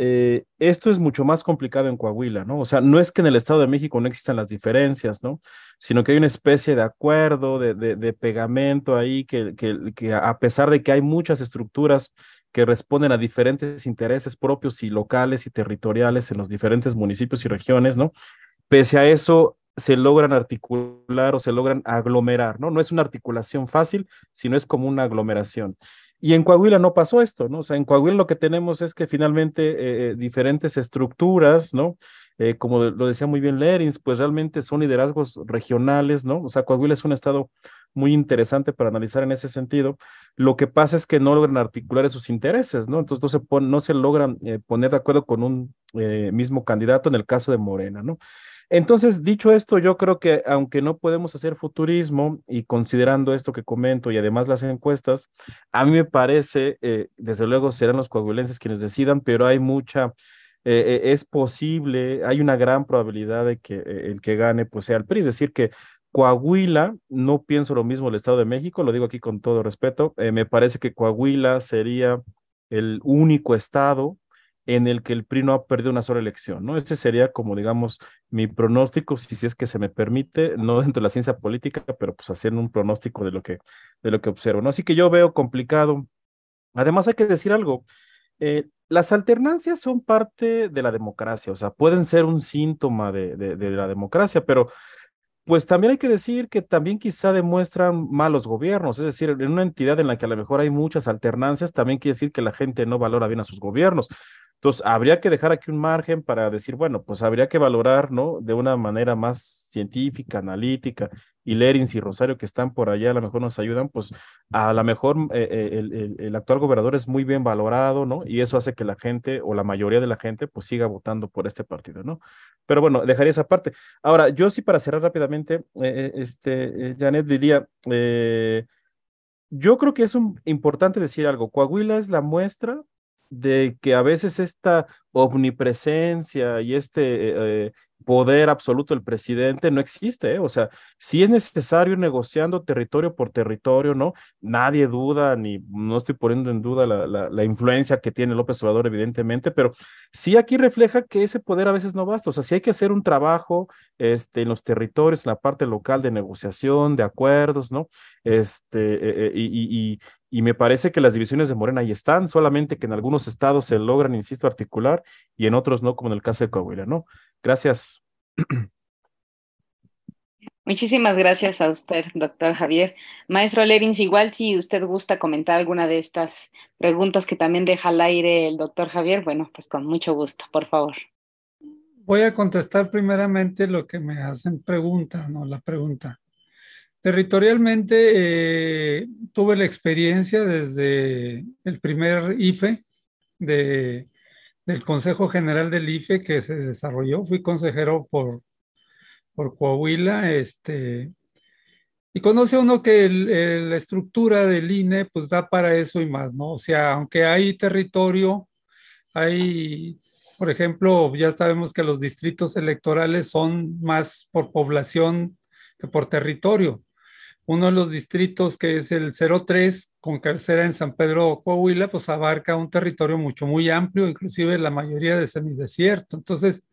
Speaker 2: esto es mucho más complicado en Coahuila, ¿no? O sea, no es que en el Estado de México no existan las diferencias, ¿no? Sino que hay una especie de acuerdo, de pegamento ahí, que a pesar de que hay muchas estructuras que responden a diferentes intereses propios y locales y territoriales en los diferentes municipios y regiones, ¿no? Pese a eso, se logran articular o se logran aglomerar, ¿no? No es una articulación fácil, sino es como una aglomeración. Y en Coahuila no pasó esto, ¿no? O sea, en Coahuila lo que tenemos es que finalmente diferentes estructuras, ¿no? Como lo decía muy bien Lerins, pues realmente son liderazgos regionales, ¿no? O sea, Coahuila es un estado muy interesante para analizar en ese sentido. Lo que pasa es que no logran articular esos intereses, ¿no? Entonces no se logran poner de acuerdo con un mismo candidato en el caso de Morena, ¿no? Entonces, dicho esto, yo creo que aunque no podemos hacer futurismo y considerando esto que comento y además las encuestas, a mí me parece, desde luego serán los coahuilenses quienes decidan, pero hay es posible, hay una gran probabilidad de que el que gane pues sea el PRI, es decir, que Coahuila, no pienso lo mismo del Estado de México, lo digo aquí con todo respeto, me parece que Coahuila sería el único estado en el que el PRI no ha perdido una sola elección, ¿no? Ese sería como, digamos, mi pronóstico, si es que se me permite, no dentro de la ciencia política, pero pues haciendo un pronóstico de lo que observo, ¿no? Así que yo veo complicado. Además, hay que decir algo. Las alternancias son parte de la democracia, o sea, pueden ser un síntoma de la democracia, pero pues también hay que decir que también quizá demuestran malos gobiernos, es decir, en una entidad en la que a lo mejor hay muchas alternancias, también quiere decir que la gente no valora bien a sus gobiernos. Entonces, habría que dejar aquí un margen para decir, bueno, pues habría que valorar, ¿no? De una manera más científica, analítica, y Lerins y Rosario que están por allá, a lo mejor nos ayudan, pues a lo mejor el actual gobernador es muy bien valorado, ¿no? Y eso hace que la gente o la mayoría de la gente pues siga votando por este partido, ¿no? Pero bueno, dejaría esa parte. Ahora, yo sí para cerrar rápidamente, Janet diría, yo creo que es importante decir algo. Coahuila es la muestra de que a veces esta omnipresencia y poder absoluto del presidente no existe, ¿eh? O sea, si es necesario ir negociando territorio por territorio, ¿no? Nadie duda, ni no estoy poniendo en duda la influencia que tiene López Obrador, evidentemente, pero sí aquí refleja que ese poder a veces no basta. O sea, sí hay que hacer un trabajo en los territorios, en la parte local de negociación, de acuerdos, ¿no? Y me parece que las divisiones de Morena ahí están, solamente que en algunos estados se logran, insisto, articular y en otros no, como en el caso de Coahuila, ¿no? Gracias.
Speaker 1: Muchísimas gracias a usted, doctor Javier. Maestro Lerins, igual si usted gusta comentar alguna de estas preguntas que también deja al aire el doctor Javier, bueno, pues con mucho gusto, por favor.
Speaker 3: Voy a contestar primeramente lo que me hacen pregunta, no la pregunta. Territorialmente, tuve la experiencia desde el primer IFE del Consejo General del IFE que se desarrolló. Fui consejero por Coahuila, y conoce uno que la estructura del INE pues da para eso y más, ¿no? O sea, aunque hay territorio, hay, por ejemplo, ya sabemos que los distritos electorales son más por población que por territorio. Uno de los distritos, que es el 03, con cabecera en San Pedro, Coahuila, pues abarca un territorio muy amplio, inclusive la mayoría de semidesierto. Entonces,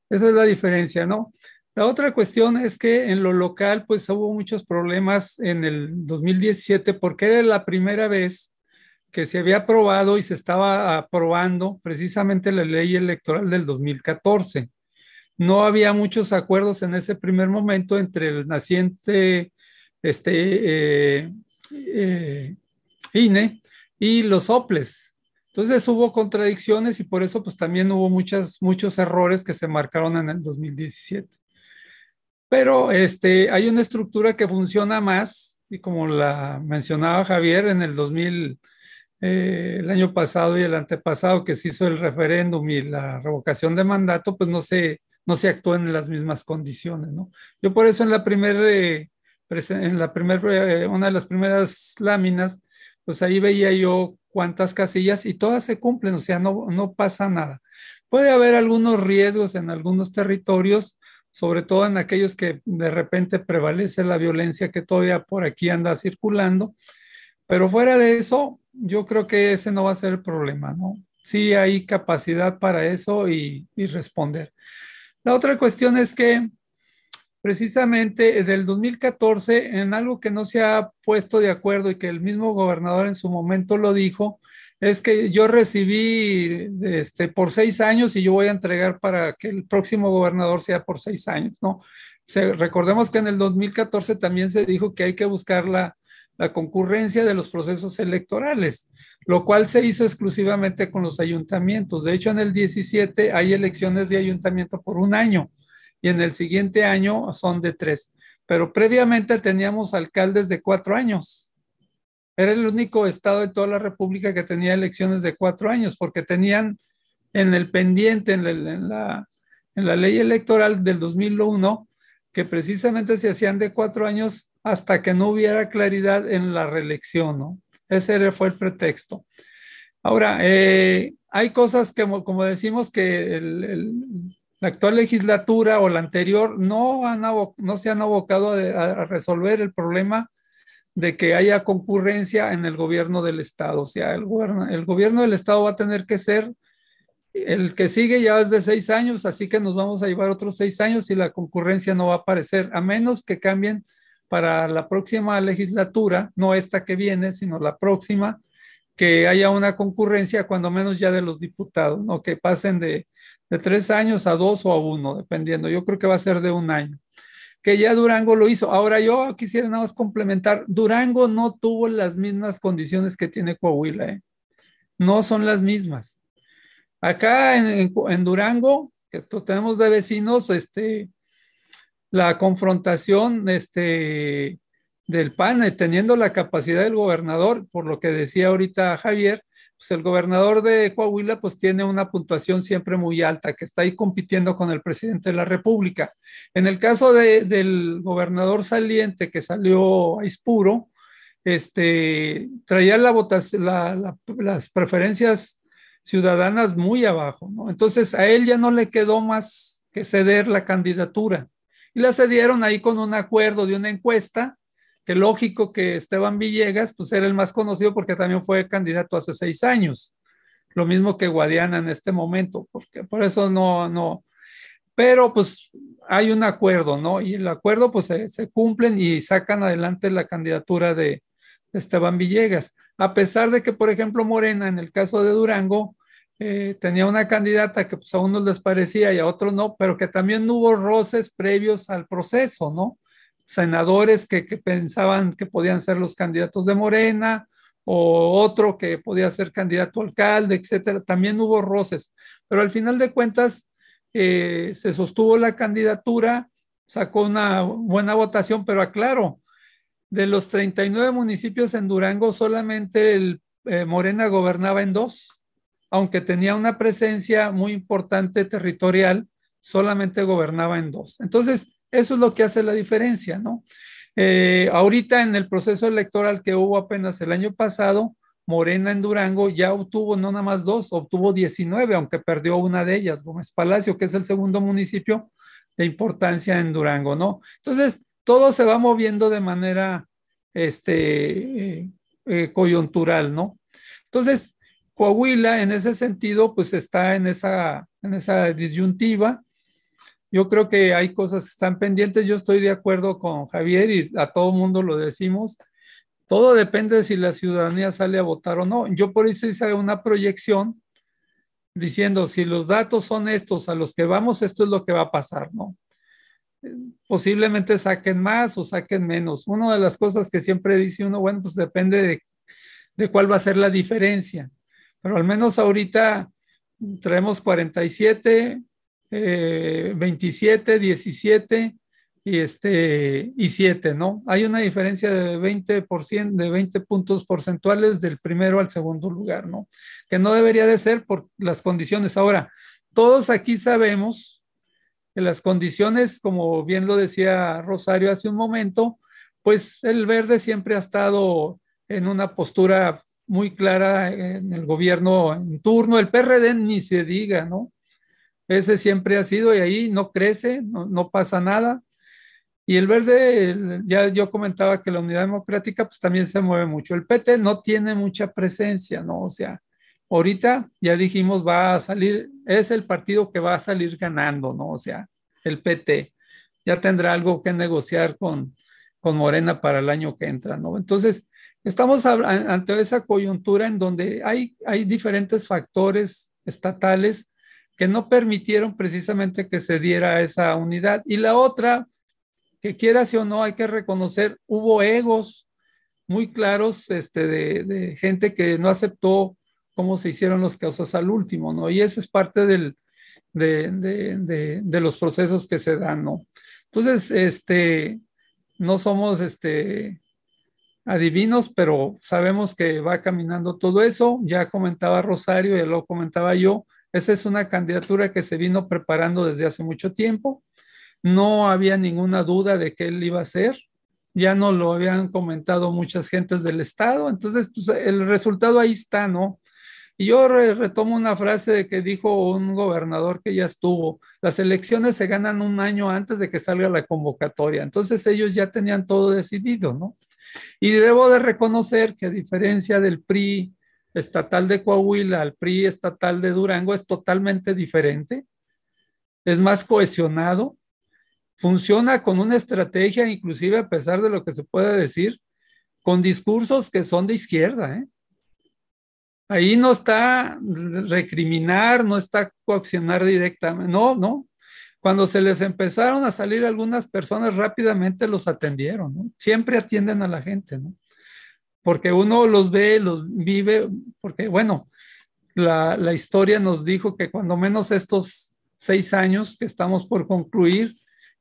Speaker 3: esa es la diferencia, ¿no? La otra cuestión es que en lo local, pues hubo muchos problemas en el 2017 porque era la primera vez que se había aprobado y se estaba aprobando precisamente la ley electoral del 2014. No había muchos acuerdos en ese primer momento entre el naciente INE y los OPLES. Entonces hubo contradicciones y por eso pues también hubo muchos errores que se marcaron en el 2017. Pero hay una estructura que funciona más y como la mencionaba Javier en el 2000, el año pasado y el antepasado que se hizo el referéndum y la revocación de mandato, pues no se actuó en las mismas condiciones, ¿no? Yo por eso en una de las primeras láminas, pues ahí veía yo cuántas casillas y todas se cumplen, o sea, no pasa nada. Puede haber algunos riesgos en algunos territorios, sobre todo en aquellos que de repente prevalece la violencia que todavía por aquí anda circulando, pero fuera de eso, yo creo que ese no va a ser el problema, ¿no? Sí hay capacidad para eso y responder. La otra cuestión es que precisamente del 2014, en algo que no se ha puesto de acuerdo y que el mismo gobernador en su momento lo dijo, es que yo recibí por 6 años y yo voy a entregar para que el próximo gobernador sea por 6 años, ¿no? Recordemos que en el 2014 también se dijo que hay que buscar la concurrencia de los procesos electorales, lo cual se hizo exclusivamente con los ayuntamientos. De hecho, en el 17 hay elecciones de ayuntamiento por un año y en el siguiente año son de 3. Pero previamente teníamos alcaldes de 4 años. Era el único estado de toda la República que tenía elecciones de 4 años, porque tenían en el pendiente, en la ley electoral del 2001, que precisamente se hacían de 4 años hasta que no hubiera claridad en la reelección, ¿no? Ese fue el pretexto. Ahora, hay cosas que, como decimos, que la actual legislatura o la anterior no se han abocado a resolver el problema de que haya concurrencia en el gobierno del Estado. O sea, el gobierno del Estado va a tener que ser El que sigue ya es de 6 años, así que nos vamos a llevar otros 6 años y la concurrencia no va a aparecer, a menos que cambien para la próxima legislatura, no esta que viene, sino la próxima, que haya una concurrencia cuando menos ya de los diputados, ¿no? Que pasen de 3 años a 2 o a 1, dependiendo. Yo creo que va a ser de 1 año. Que ya Durango lo hizo. Ahora yo quisiera nada más complementar, Durango no tuvo las mismas condiciones que tiene Coahuila, ¿eh? No son las mismas. Acá en Durango, que tenemos de vecinos, la confrontación del PAN, teniendo la capacidad del gobernador, por lo que decía ahorita Javier, pues el gobernador de Coahuila pues tiene una puntuación siempre muy alta, que está ahí compitiendo con el presidente de la República. En el caso del gobernador saliente que salió a Ispuro, traía las preferencias ciudadanas muy abajo, ¿no? Entonces a él ya no le quedó más que ceder la candidatura y la cedieron ahí con un acuerdo de una encuesta, que lógico que Esteban Villegas pues era el más conocido porque también fue candidato hace 6 años, lo mismo que Guadiana en este momento, porque por eso no, pero pues hay un acuerdo, ¿no? Y el acuerdo pues se cumplen y sacan adelante la candidatura de Esteban Villegas, a pesar de que, por ejemplo, Morena, en el caso de Durango, tenía una candidata que pues a unos les parecía y a otros no, pero que también hubo roces previos al proceso, ¿no? Senadores que pensaban que podían ser los candidatos de Morena, o otro que podía ser candidato a alcalde, etcétera. También hubo roces, pero al final de cuentas se sostuvo la candidatura, sacó una buena votación, pero aclaro, de los 39 municipios en Durango, solamente Morena gobernaba en 2, aunque tenía una presencia muy importante territorial, solamente gobernaba en 2. Entonces, eso es lo que hace la diferencia, ¿no? Ahorita en el proceso electoral que hubo apenas el año pasado, Morena en Durango ya obtuvo no nada más 2, obtuvo 19, aunque perdió una de ellas, Gómez Palacio, que es el segundo municipio de importancia en Durango, ¿no? Entonces, todo se va moviendo de manera coyuntural, ¿no? Entonces, Coahuila en ese sentido, pues está en esa disyuntiva. Yo creo que hay cosas que están pendientes. Yo estoy de acuerdo con Javier y a todo mundo lo decimos. Todo depende de si la ciudadanía sale a votar o no. Yo por eso hice una proyección diciendo, si los datos son estos a los que vamos, esto es lo que va a pasar, ¿no? Posiblemente saquen más o saquen menos. Una de las cosas que siempre dice uno, bueno, pues depende de cuál va a ser la diferencia. Pero al menos ahorita traemos 47, 27, 17 y 7, ¿no? Hay una diferencia de 20%, de 20 puntos porcentuales del primero al segundo lugar, ¿no? Que no debería de ser por las condiciones. Ahora, todos aquí sabemos que las condiciones, como bien lo decía Rosario hace un momento, pues el Verde siempre ha estado en una postura muy clara en el gobierno en turno, el PRD ni se diga, ¿no? Ese siempre ha sido y ahí no crece, no pasa nada. Y el Verde, ya yo comentaba que la Unidad Democrática pues también se mueve mucho. El PT no tiene mucha presencia, ¿no? O sea, ahorita ya dijimos va a salir, es el partido que va a salir ganando, ¿no? O sea, el PT ya tendrá algo que negociar con Morena para el año que entra, ¿no? Entonces, estamos ante esa coyuntura en donde hay diferentes factores estatales que no permitieron precisamente que se diera esa unidad. Y la otra, que quieras o no, hay que reconocer, hubo egos muy claros de gente que no aceptó cómo se hicieron las cosas al último, ¿no? Y ese es parte de los procesos que se dan, ¿no? Entonces, no somos adivinos, pero sabemos que va caminando todo eso. Ya comentaba Rosario, ya lo comentaba yo, esa es una candidatura que se vino preparando desde hace mucho tiempo. No había ninguna duda de que él iba a ser. Ya no lo habían comentado muchas gentes del Estado. Entonces, pues, el resultado ahí está, ¿no? Y yo retomo una frase que dijo un gobernador que ya estuvo, las elecciones se ganan un año antes de que salga la convocatoria. Entonces ellos ya tenían todo decidido, ¿no? Y debo de reconocer que a diferencia del PRI, estatal de Coahuila al PRI estatal de Durango es totalmente diferente, es más cohesionado, funciona con una estrategia, inclusive a pesar de lo que se puede decir, con discursos que son de izquierda, ¿eh? Ahí no está recriminar, no está coaccionar directamente, no, no. Cuando se les empezaron a salir algunas personas, rápidamente los atendieron, ¿no? Siempre atienden a la gente, ¿no? Porque uno los ve, los vive, porque bueno, la historia nos dijo que cuando menos estos 6 años que estamos por concluir,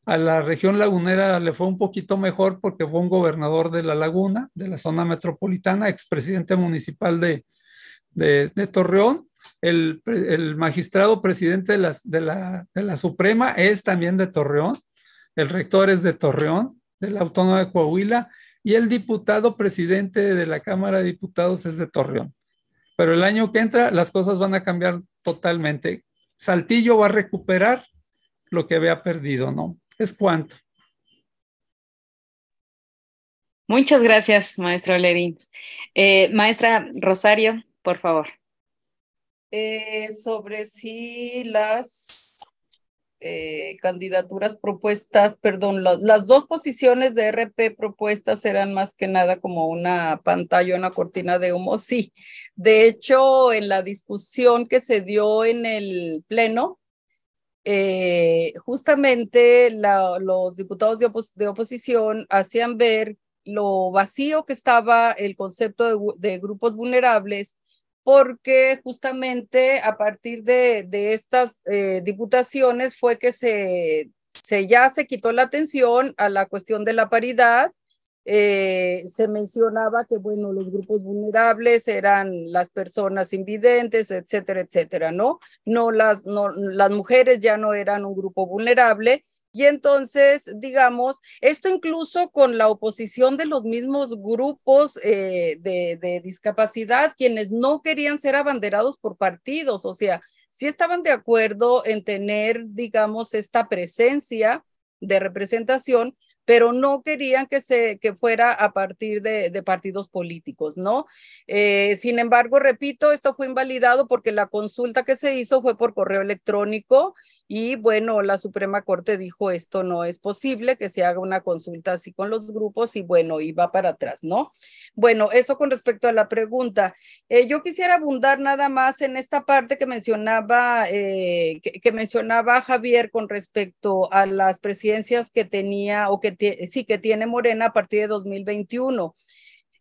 Speaker 3: a la región lagunera le fue un poquito mejor porque fue un gobernador de la laguna, de la zona metropolitana, expresidente municipal de Torreón. El magistrado presidente de la Suprema es también de Torreón, el rector es de Torreón, de la Autónoma de Coahuila, y el diputado presidente de la Cámara de Diputados es de Torreón. Pero el año que entra las cosas van a cambiar totalmente. Saltillo va a recuperar lo que había perdido, ¿no? Es cuanto.
Speaker 1: Muchas gracias, maestro Lerín. Maestra Rosario, por favor.
Speaker 4: Sobre si las candidaturas propuestas, perdón, las dos posiciones de RP propuestas eran más que nada como una pantalla, una cortina de humo. Sí, de hecho, en la discusión que se dio en el Pleno, justamente los diputados de oposición hacían ver lo vacío que estaba el concepto de grupos vulnerables, porque justamente a partir de estas diputaciones fue que ya se quitó la atención a la cuestión de la paridad. Se mencionaba que, bueno, los grupos vulnerables eran las personas invidentes, etcétera, etcétera, ¿no? Las mujeres ya no eran un grupo vulnerable. Y entonces, digamos, esto incluso con la oposición de los mismos grupos de discapacidad, quienes no querían ser abanderados por partidos, o sea, sí estaban de acuerdo en tener, digamos, esta presencia de representación, pero no querían que fuera a partir de partidos políticos, ¿no? Sin embargo, repito, esto fue invalidado porque la consulta que se hizo fue por correo electrónico y bueno, la Suprema Corte dijo esto no es posible, que se haga una consulta así con los grupos y bueno, y va para atrás, ¿no? Bueno, eso con respecto a la pregunta. Yo quisiera abundar nada más en esta parte que mencionaba, que mencionaba Javier con respecto a las presidencias que tenía o que tiene Morena a partir de 2021.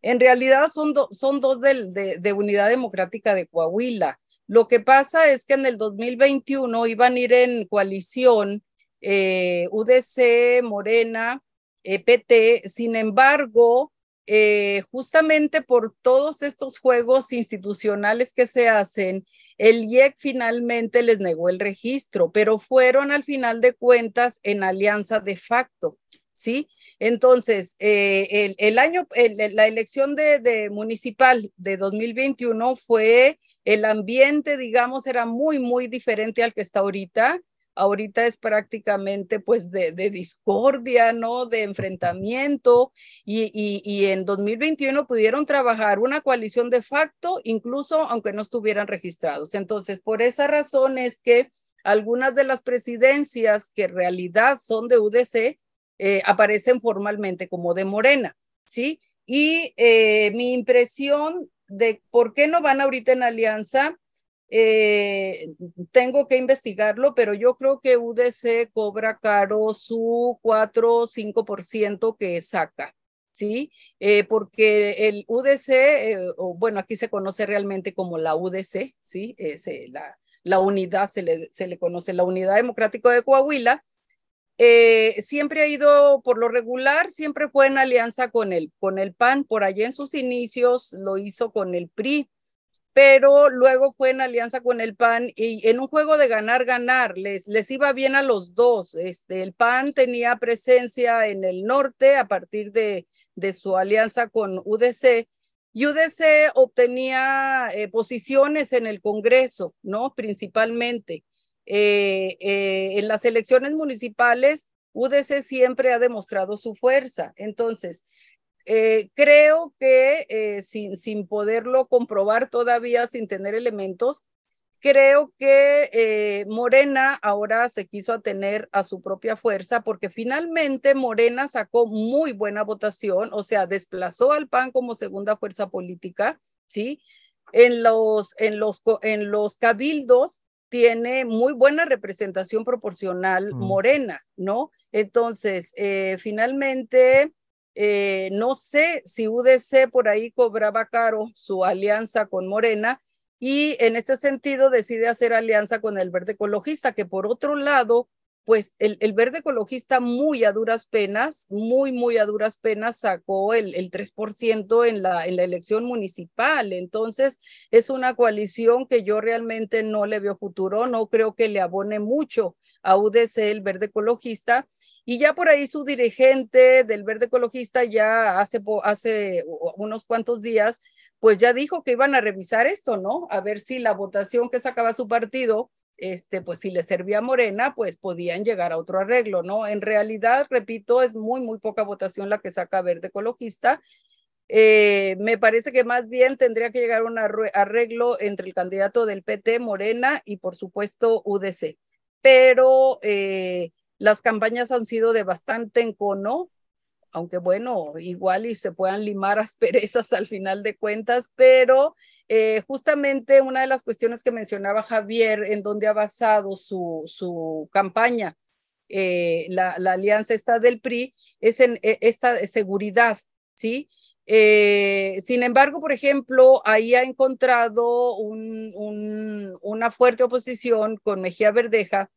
Speaker 4: En realidad son dos de Unidad Democrática de Coahuila. Lo que pasa es que en el 2021 iban a ir en coalición UDC, Morena, PT. Sin embargo, justamente por todos estos juegos institucionales que se hacen, el IEC finalmente les negó el registro, pero fueron al final de cuentas en alianza de facto, ¿sí? Entonces, la elección de municipal de 2021 fue, el ambiente, digamos, era muy, muy diferente al que está ahorita. Ahorita es prácticamente pues de discordia, ¿no? De enfrentamiento y en 2021 pudieron trabajar una coalición de facto, incluso aunque no estuvieran registrados. Entonces, por esa razón es que algunas de las presidencias que en realidad son de UDC aparecen formalmente como de Morena, ¿sí? Y mi impresión de por qué no van ahorita en alianza, tengo que investigarlo, pero yo creo que UDC cobra caro su 4 o 5% que saca, ¿sí? Porque el UDC, bueno, aquí se conoce realmente como la UDC, ¿sí? La unidad, se le conoce la Unidad Democrática de Coahuila. Siempre ha ido, por lo regular, siempre fue en alianza con el PAN, por allá en sus inicios lo hizo con el PRI, pero luego fue en alianza con el PAN y en un juego de ganar, les iba bien a los dos. El PAN tenía presencia en el norte a partir de su alianza con UDC, y UDC obtenía posiciones en el Congreso, ¿no? Principalmente. En las elecciones municipales, UDC siempre ha demostrado su fuerza. Entonces, creo que sin poderlo comprobar todavía, sin tener elementos, creo que Morena ahora se quiso atener a su propia fuerza porque finalmente Morena sacó muy buena votación, o sea, desplazó al PAN como segunda fuerza política, ¿sí? En los cabildos tiene muy buena representación proporcional Morena, ¿no? Entonces, finalmente, no sé si UDC por ahí cobraba caro su alianza con Morena, y en este sentido decide hacer alianza con el Verde Ecologista, que por otro lado, pues el Verde Ecologista muy a duras penas, muy a duras penas sacó el 3% en la elección municipal. Entonces es una coalición que yo realmente no le veo futuro, no creo que le abone mucho a UDC el Verde Ecologista. Y ya por ahí su dirigente del Verde Ecologista ya hace unos cuantos días pues ya dijo que iban a revisar esto, ¿no? A ver si la votación que sacaba su partido, pues si le servía a Morena, pues podían llegar a otro arreglo, ¿no? En realidad, repito, es muy poca votación la que saca Verde Ecologista. Me parece que más bien tendría que llegar a un arreglo entre el candidato del PT, Morena, y por supuesto UDC. Pero las campañas han sido de bastante encono, aunque bueno, igual y se puedan limar asperezas al final de cuentas, pero justamente una de las cuestiones que mencionaba Javier, en donde ha basado su campaña, la alianza esta del PRI, es en esta seguridad, ¿sí? Sin embargo, por ejemplo, ahí ha encontrado una fuerte oposición con Mejía Verdeja,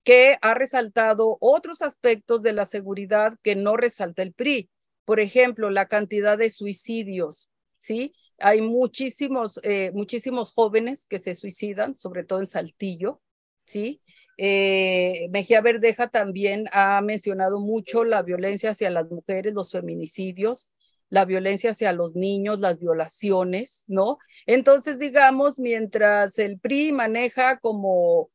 Speaker 4: que ha resaltado otros aspectos de la seguridad que no resalta el PRI. Por ejemplo, la cantidad de suicidios, ¿sí? Hay muchísimos jóvenes que se suicidan, sobre todo en Saltillo, ¿sí? Mejía Verdeja también ha mencionado mucho la violencia hacia las mujeres, los feminicidios, la violencia hacia los niños, las violaciones, ¿no? Entonces, digamos, mientras el PRI maneja como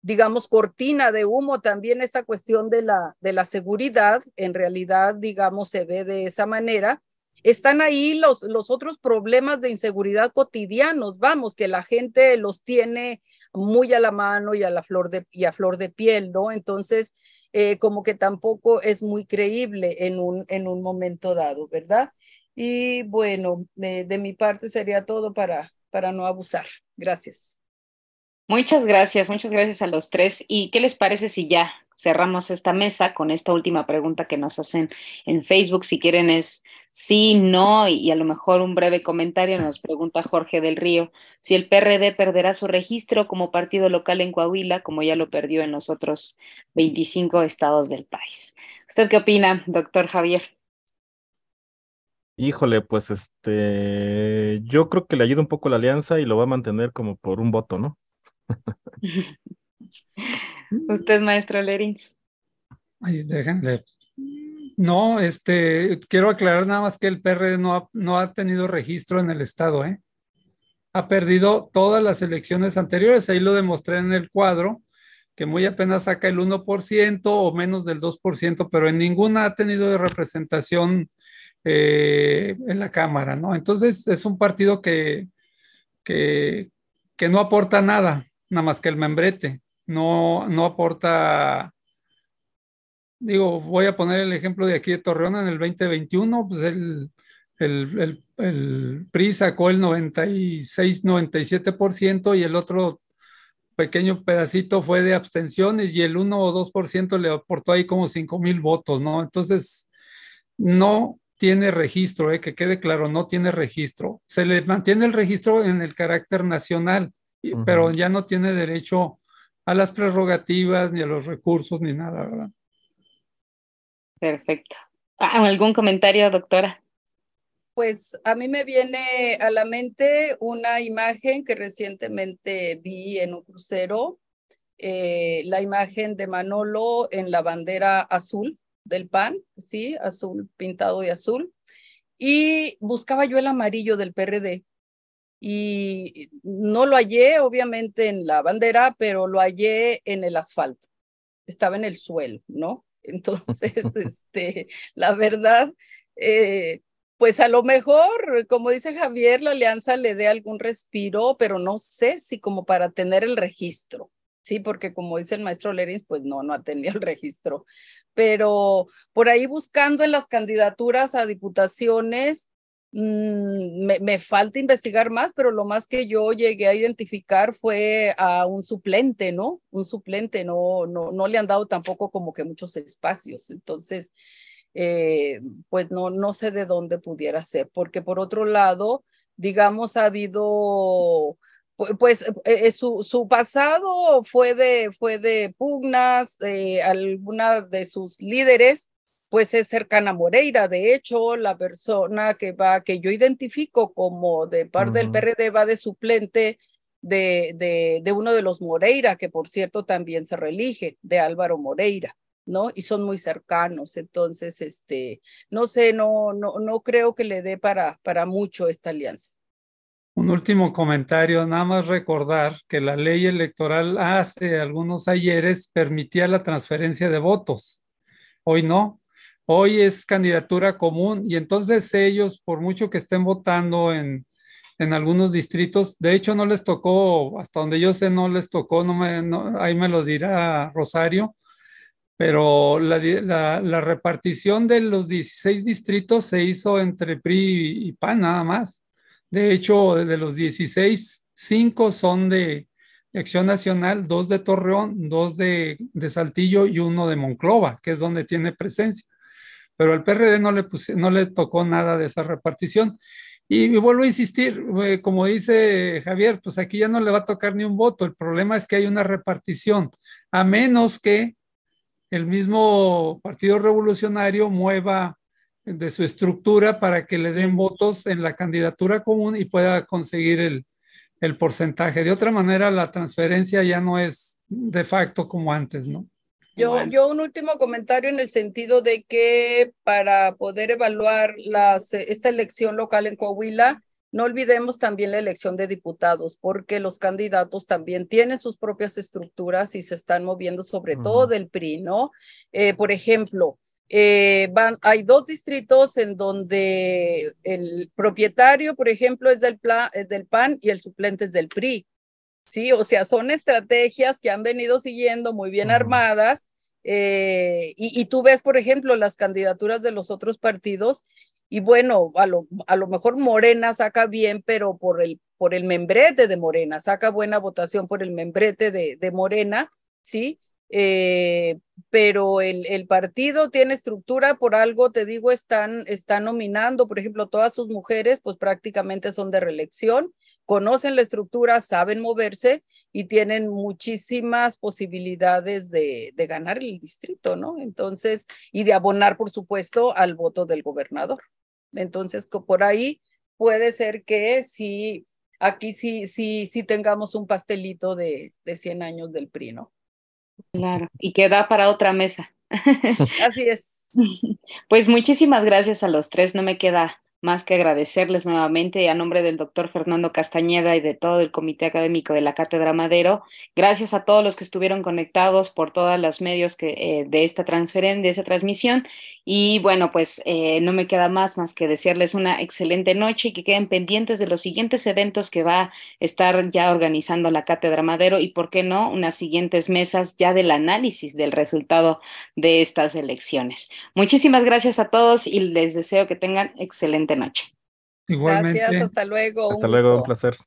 Speaker 4: digamos, cortina de humo también esta cuestión de la seguridad, en realidad, digamos, se ve de esa manera. Están ahí los otros problemas de inseguridad cotidianos, vamos, que la gente los tiene muy a la mano y a flor de piel, ¿no? Entonces, como que tampoco es muy creíble en un momento dado, ¿verdad? Y bueno, de mi parte sería todo para no abusar. Gracias.
Speaker 1: Muchas gracias a los tres. ¿Y qué les parece si ya cerramos esta mesa con esta última pregunta que nos hacen en Facebook? Si quieren es sí, no, y a lo mejor un breve comentario. Nos pregunta Jorge del Río si el PRD perderá su registro como partido local en Coahuila, como ya lo perdió en los otros 25 estados del país. ¿Usted qué opina, doctor Javier?
Speaker 2: Híjole, pues yo creo que le ayuda un poco la alianza y lo va a mantener como por un voto, ¿no?
Speaker 1: Usted, maestro Lerins.
Speaker 3: Ay, déjenle. No, quiero aclarar nada más que el PRD no ha tenido registro en el estado, ¿eh? Ha perdido todas las elecciones anteriores, ahí lo demostré en el cuadro, que muy apenas saca el 1% o menos del 2%, pero en ninguna ha tenido representación en la Cámara, ¿no? Entonces es un partido que, que no aporta nada, nada más que el membrete, no aporta. Digo, voy a poner el ejemplo de aquí de Torreón en el 2021, pues el PRI sacó el 96, 97% y el otro pequeño pedacito fue de abstenciones y el 1 o 2% le aportó ahí como 5,000 votos, ¿no? Entonces, no tiene registro, que quede claro, no tiene registro. Se le mantiene el registro en el carácter nacional, pero ya no tiene derecho a las prerrogativas, ni a los recursos, ni nada, ¿verdad?
Speaker 1: Perfecto. ¿Algún comentario, doctora?
Speaker 4: Pues a mí me viene a la mente una imagen que recientemente vi en un crucero, la imagen de Manolo en la bandera azul del PAN, ¿sí? Azul pintado de azul. Y buscaba yo el amarillo del PRD y no lo hallé, obviamente, en la bandera, pero lo hallé en el asfalto. Estaba en el suelo, ¿no? Entonces, la verdad, pues a lo mejor, como dice Javier, la alianza le dé algún respiro, pero no sé si como para tener el registro. Sí, porque como dice el maestro Lerins, pues no ha tenido el registro. Pero por ahí buscando en las candidaturas a diputaciones, me falta investigar más, pero lo más que yo llegué a identificar fue a un suplente, ¿no? Un suplente, no le han dado tampoco como que muchos espacios. Entonces, pues no sé de dónde pudiera ser, porque por otro lado, digamos, ha habido pues su pasado fue de pugnas, alguna de sus líderes pues es cercana a Moreira. De hecho, la persona que yo identifico como de parte del PRD va de suplente de uno de los Moreira, que por cierto también se reelige, de Álvaro Moreira, ¿no? Y son muy cercanos. Entonces, no sé, no creo que le dé para mucho esta alianza.
Speaker 3: Un último comentario, nada más recordar que la ley electoral hace algunos ayeres permitía la transferencia de votos. Hoy no. Hoy es candidatura común y entonces ellos, por mucho que estén votando en algunos distritos, de hecho no les tocó, hasta donde yo sé, no les tocó, ahí me lo dirá Rosario, pero la repartición de los 16 distritos se hizo entre PRI y PAN nada más. De hecho, de los 16, 5 son de Acción Nacional, 2 de Torreón, 2 de Saltillo y 1 de Monclova, que es donde tiene presencia. Pero al PRD no le tocó nada de esa repartición. Y vuelvo a insistir, como dice Javier, pues aquí ya no le va a tocar ni un voto. El problema es que hay una repartición, a menos que el mismo Partido Revolucionario mueva de su estructura para que le den votos en la candidatura común y pueda conseguir el porcentaje. De otra manera, la transferencia ya no es de facto como antes, ¿no?
Speaker 4: Yo un último comentario en el sentido de que para poder evaluar esta elección local en Coahuila, no olvidemos también la elección de diputados, porque los candidatos también tienen sus propias estructuras y se están moviendo sobre todo del PRI, ¿no? Por ejemplo, hay 2 distritos en donde el propietario, por ejemplo, es del PAN y el suplente es del PRI. Sí, o sea, son estrategias que han venido siguiendo muy bien armadas, y tú ves, por ejemplo, las candidaturas de los otros partidos y bueno, a lo mejor Morena saca bien, pero por el membrete de Morena, saca buena votación por el membrete de Morena, ¿sí? Pero el partido tiene estructura, por algo te digo, están nominando, por ejemplo, todas sus mujeres, pues prácticamente son de reelección, conocen la estructura, saben moverse y tienen muchísimas posibilidades de ganar el distrito, ¿no? Entonces, y de abonar, por supuesto, al voto del gobernador. Entonces, por ahí puede ser que sí, aquí sí tengamos un pastelito de 100 años del PRI, ¿no?
Speaker 1: Claro, y queda para otra mesa.
Speaker 4: Así es.
Speaker 1: Pues muchísimas gracias a los 3. No me queda más que agradecerles nuevamente a nombre del doctor Fernando Castañeda y de todo el comité académico de la Cátedra Madero. Gracias a todos los que estuvieron conectados por todos los medios de esta transmisión. Y bueno, pues no me queda más que desearles una excelente noche y que queden pendientes de los siguientes eventos que va a estar ya organizando la Cátedra Madero y, por qué no, unas siguientes mesas ya del análisis del resultado de estas elecciones. Muchísimas gracias a todos y les deseo que tengan excelente noche.
Speaker 3: Igualmente.
Speaker 4: Gracias, hasta luego.
Speaker 2: Hasta luego, un placer.